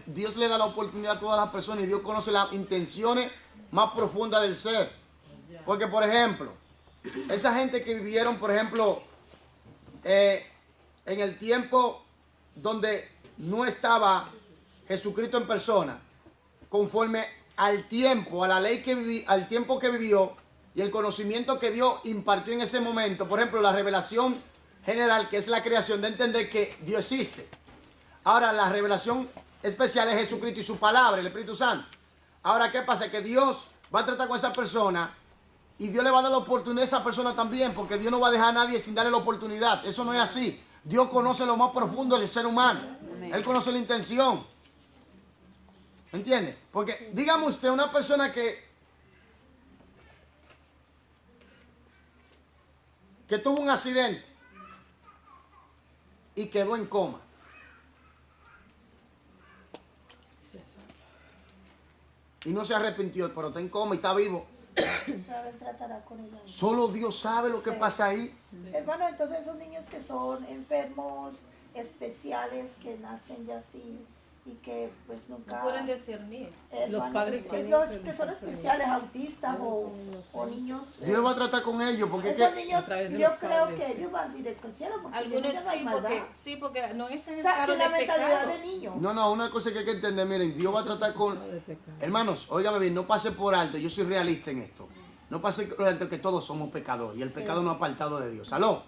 Dios le da la oportunidad a todas las personas y Dios conoce las intenciones más profundas del ser. Porque, por ejemplo, esa gente que vivieron, por ejemplo, en el tiempo donde no estaba Jesucristo en persona, conforme al tiempo, a la ley al tiempo que vivió y el conocimiento que Dios impartió en ese momento, por ejemplo, la revelación general, que es la creación, de entender que Dios existe. Ahora, la revelación especial es Jesucristo y su palabra, el Espíritu Santo. Ahora, ¿qué pasa? Que Dios va a tratar con esa persona y Dios le va a dar la oportunidad a esa persona también, porque Dios no va a dejar a nadie sin darle la oportunidad. Eso no es así. Dios conoce lo más profundo del ser humano. Él conoce la intención. ¿Entiende? Porque dígame usted, una persona que tuvo un accidente y quedó en coma. Y no se arrepintió, pero está en coma y está vivo. Solo Dios sabe lo que pasa ahí. Hermano, entonces esos niños que son enfermos especiales, que nacen ya así y que pues nunca... No pueden discernir. Los padres que son especiales, autistas o niños... Dios va a tratar con ellos porque... Esos niños, yo creo que ellos van directo al cielo. Algunos porque no están en o sea, estado la de mentalidad pecado. de niño. No, una cosa que hay que entender, miren, Dios va a tratar con... Hermanos, óigame bien, no pase por alto, yo soy realista en esto. No pase por alto que todos somos pecadores y el pecado no ha apartado de Dios. ¿Aló?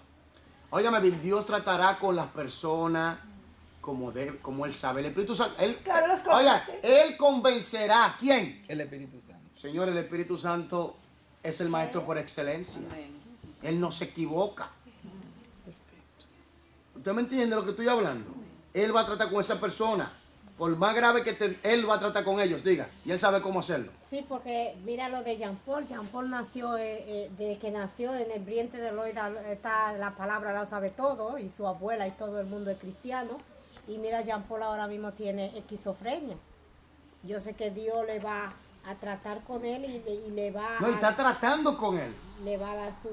Óigame bien, Dios tratará con las personas como Él sabe. El Espíritu Santo, Él convencerá. ¿A quién? El Espíritu Santo. Señor, el Espíritu Santo es el maestro por excelencia. Él no se equivoca. ¿Usted me entiende lo que estoy hablando? Él va a tratar con esa persona. Por más grave que Él va a tratar con ellos, diga. Y Él sabe cómo hacerlo. Sí, porque mira lo de Jean Paul. Jean Paul nació, desde que nació en el vientre de Loida, está la palabra la sabe todo. Y su abuela y todo el mundo es cristiano. Y mira, Jean Paul ahora mismo tiene esquizofrenia. Yo sé que Dios le va a tratar con él y le va No, y está tratando con él. Le va a dar su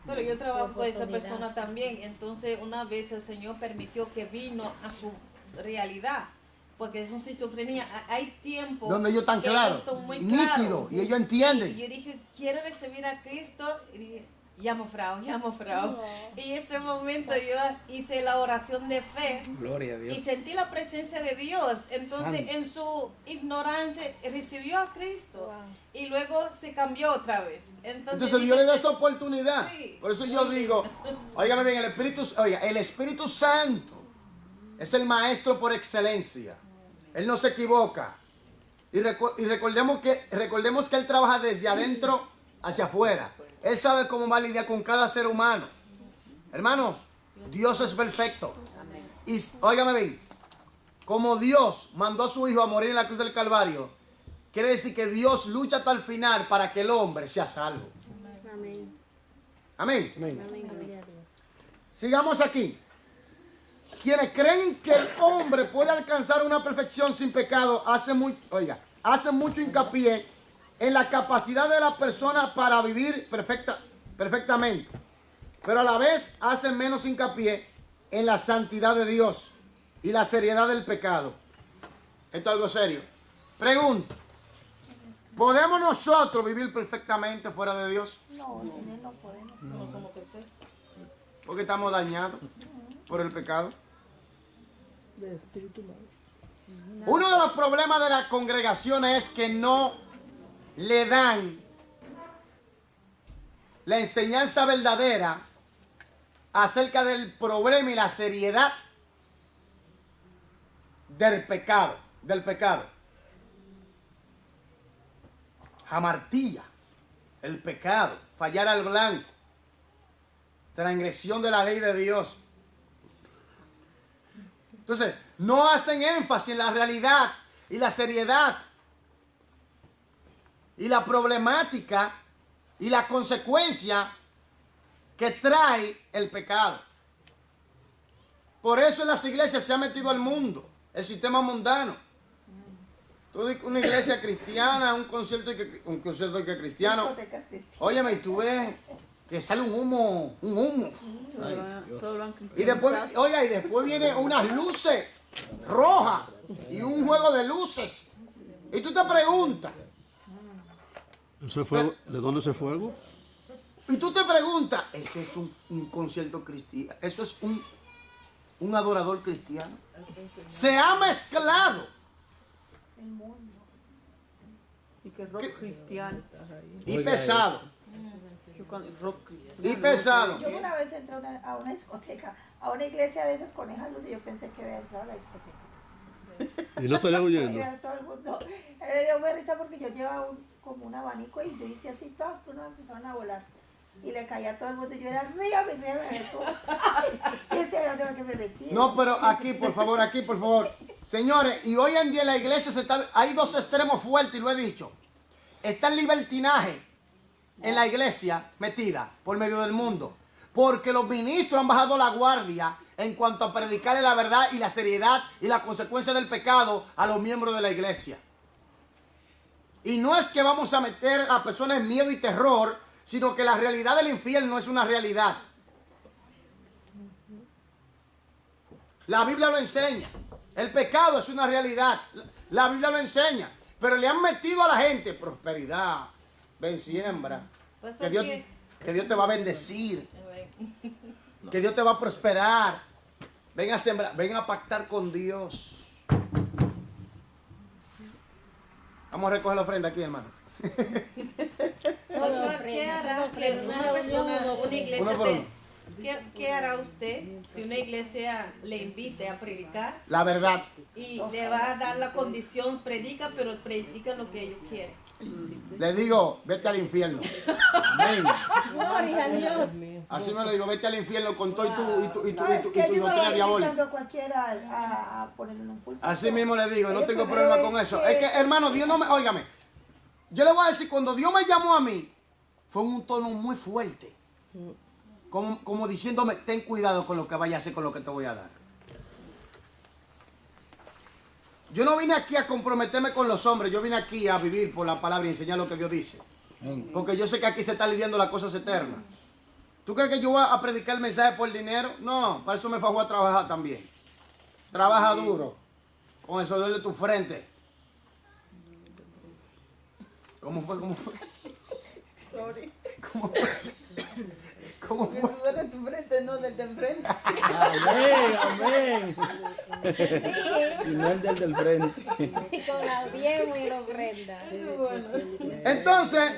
Pero yo trabajo con esa persona también. Entonces, una vez el Señor permitió que vino a su realidad. Porque es una esquizofrenia. Hay tiempo donde ellos están claros, nítidos, y ellos entienden. Y yo dije, quiero recibir a Cristo. Y dije, llamo Frau. No. Y ese momento yo hice la oración de fe. Gloria a Dios. Y sentí la presencia de Dios. Entonces, en su ignorancia, recibió a Cristo. Wow. Y luego se cambió otra vez. Entonces Dios le da esa oportunidad. Sí. Por eso yo digo, óigame bien, el Espíritu Santo es el maestro por excelencia. Él no se equivoca. Y recordemos que Él trabaja desde adentro hacia afuera. Él sabe cómo va a lidiar con cada ser humano. Hermanos, Dios es perfecto. Y óigame bien, como Dios mandó a su Hijo a morir en la cruz del Calvario, quiere decir que Dios lucha hasta el final para que el hombre sea salvo. Amén. Amén. Amén. Sigamos aquí. Quienes creen que el hombre puede alcanzar una perfección sin pecado hacen mucho hincapié en la capacidad de la persona para vivir perfectamente, pero a la vez hacen menos hincapié en la santidad de Dios y la seriedad del pecado. Esto es algo serio. Pregunto, ¿podemos nosotros vivir perfectamente fuera de Dios? No, sin Él no podemos. No somos perfectos. Porque estamos dañados por el pecado. De espíritu malo. Uno de los problemas de la congregación es que no le dan la enseñanza verdadera acerca del problema y la seriedad del pecado. Jamartía, el pecado, fallar al blanco, transgresión de la ley de Dios. Entonces, no hacen énfasis en la realidad y la seriedad y la problemática y la consecuencia que trae el pecado. Por eso en las iglesias se ha metido al mundo, el sistema mundano. Tú dices una iglesia cristiana, un concierto que cristiano. Óyeme, y tú ves que sale un humo. Todo lo han Y después, oiga, y después vienen unas luces roja y un juego de luces. Y tú te preguntas. ¿Ese fuego? ¿De dónde ese fuego? Y tú te preguntas, ese es un concierto cristiano, eso es un adorador cristiano. Se ha mezclado. Y que rock cristiano. Y pesado. Rock cristiano. Y pesado. Yo una vez entré a una discoteca, a una iglesia de esas con esas luces, y yo pensé que había entrado a la discoteca. Y no salía huyendo. Todo el mundo me dio muy risa porque yo llevaba como un abanico y yo hice así, todas las personas empezaron a volar. Y le caía a todo el mundo y yo era río, y decía, yo tengo que me metí. No, pero aquí, por favor, aquí, por favor. Señores, y hoy en día en la iglesia hay dos extremos fuertes, y lo he dicho. Está el libertinaje en la iglesia metida por medio del mundo. Porque los ministros han bajado la guardia en cuanto a predicarle la verdad y la seriedad y la consecuencia del pecado a los miembros de la iglesia. Y no es que vamos a meter a personas en miedo y terror, sino que la realidad del infierno es una realidad. La Biblia lo enseña. El pecado es una realidad. La Biblia lo enseña. Pero le han metido a la gente prosperidad. Ven, siembra. Que Dios te va a bendecir. Que Dios te va a prosperar. Ven a sembrar. Ven a pactar con Dios. Vamos a recoger la ofrenda aquí, hermano. Pastor, ¿qué hará que una persona, una iglesia, ¿qué hará usted si una iglesia le invite a predicar? La verdad. Y le va a dar la condición, predica, pero predica lo que ellos quieren. Le digo, vete al infierno. Amén. Gloria a Dios. Así me lo digo, vete al infierno con todo y tu No, es que yo doctrina estoy diabólica. invitando a cualquiera a ponerle en un púlpito. Así mismo le digo, no tengo problema con eso. Es que, hermano, Dios no me... Óigame, yo le voy a decir, cuando Dios me llamó a mí, fue en un tono muy fuerte. Como diciéndome, ten cuidado con lo que vaya a hacer, con lo que te voy a dar. Yo no vine aquí a comprometerme con los hombres, yo vine aquí a vivir por la palabra y enseñar lo que Dios dice. Porque yo sé que aquí se está lidiando las cosas eternas. ¿Tú crees que yo voy a predicar el mensaje por dinero? No, para eso me fajó a trabajar también. Trabaja duro, con el sudor de tu frente. ¿Cómo fue? Sorry. ¿Cómo Me fue? sudor en tu frente, no del de enfrente. Amén, amén. Y no el del frente. Y con la diezmo y la ofrenda. Entonces,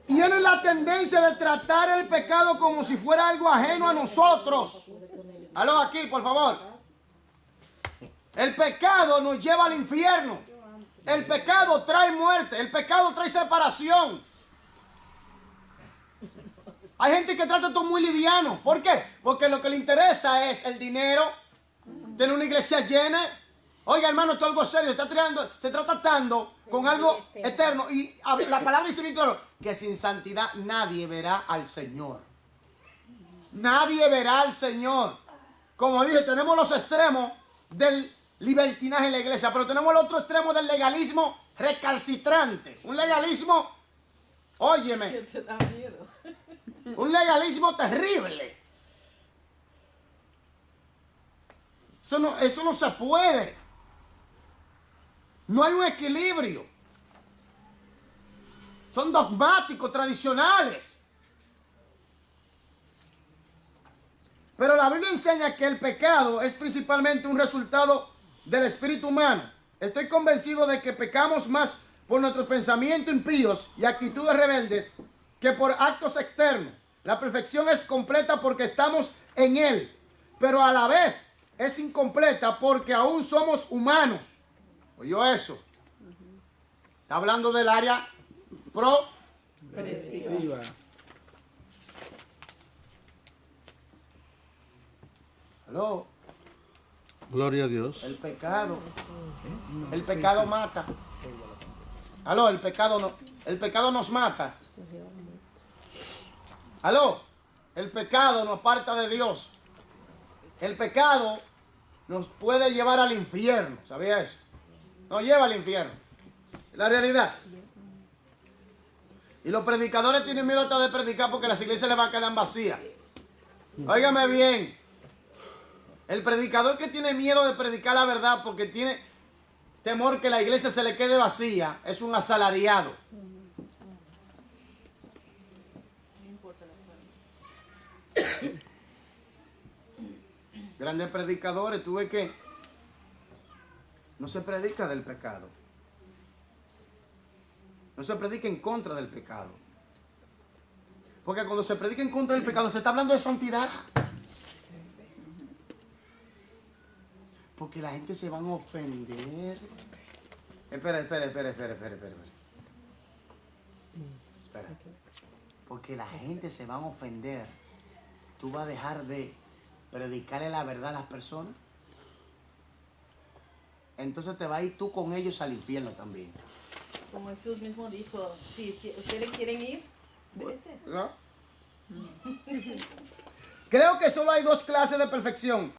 tienen la tendencia de tratar el pecado como si fuera algo ajeno a nosotros. Aló, aquí, por favor. El pecado nos lleva al infierno. El pecado trae muerte. El pecado trae separación. Hay gente que trata todo muy liviano. ¿Por qué? Porque lo que le interesa es el dinero, tener una iglesia llena. Oiga, hermano, esto es algo serio. Se está tratando con algo eterno. Y la palabra dice bien claro, que sin santidad nadie verá al Señor. Nadie verá al Señor. Como dije, tenemos los extremos del libertinaje en la iglesia, pero tenemos el otro extremo del legalismo recalcitrante. Un legalismo, óyeme, Te da miedo. un legalismo terrible. Eso no se puede. No hay un equilibrio. Son dogmáticos, tradicionales. Pero la Biblia enseña que el pecado es principalmente un resultado del espíritu humano. Estoy convencido de que pecamos más por nuestros pensamientos impíos y actitudes rebeldes que por actos externos. La perfección es completa porque estamos en Él, pero a la vez es incompleta porque aún somos humanos. ¿Oyó eso? Está hablando del área Progresiva. Aló. Gloria a Dios. El pecado. El pecado mata. Aló, el pecado nos mata. Aló, el pecado nos aparta de Dios. El pecado nos puede llevar al infierno. ¿Sabía eso? Nos lleva al infierno. Es la realidad. Y los predicadores tienen miedo hasta de predicar porque las iglesias les van a quedar vacías. Óigame bien. El predicador que tiene miedo de predicar la verdad porque tiene temor que la iglesia se le quede vacía es un asalariado. Grandes predicadores, tú ves que no se predica del pecado. No se predica en contra del pecado. Porque cuando se predica en contra del pecado se está hablando de santidad. Porque la gente se van a ofender. Espera. Porque la gente se va a ofender. ¿Tú vas a dejar de predicarle la verdad a las personas? Entonces te vas a ir tú con ellos al infierno también. Como Jesús mismo dijo, si ustedes quieren ir, vete. ¿No? Creo que solo hay dos clases de perfección.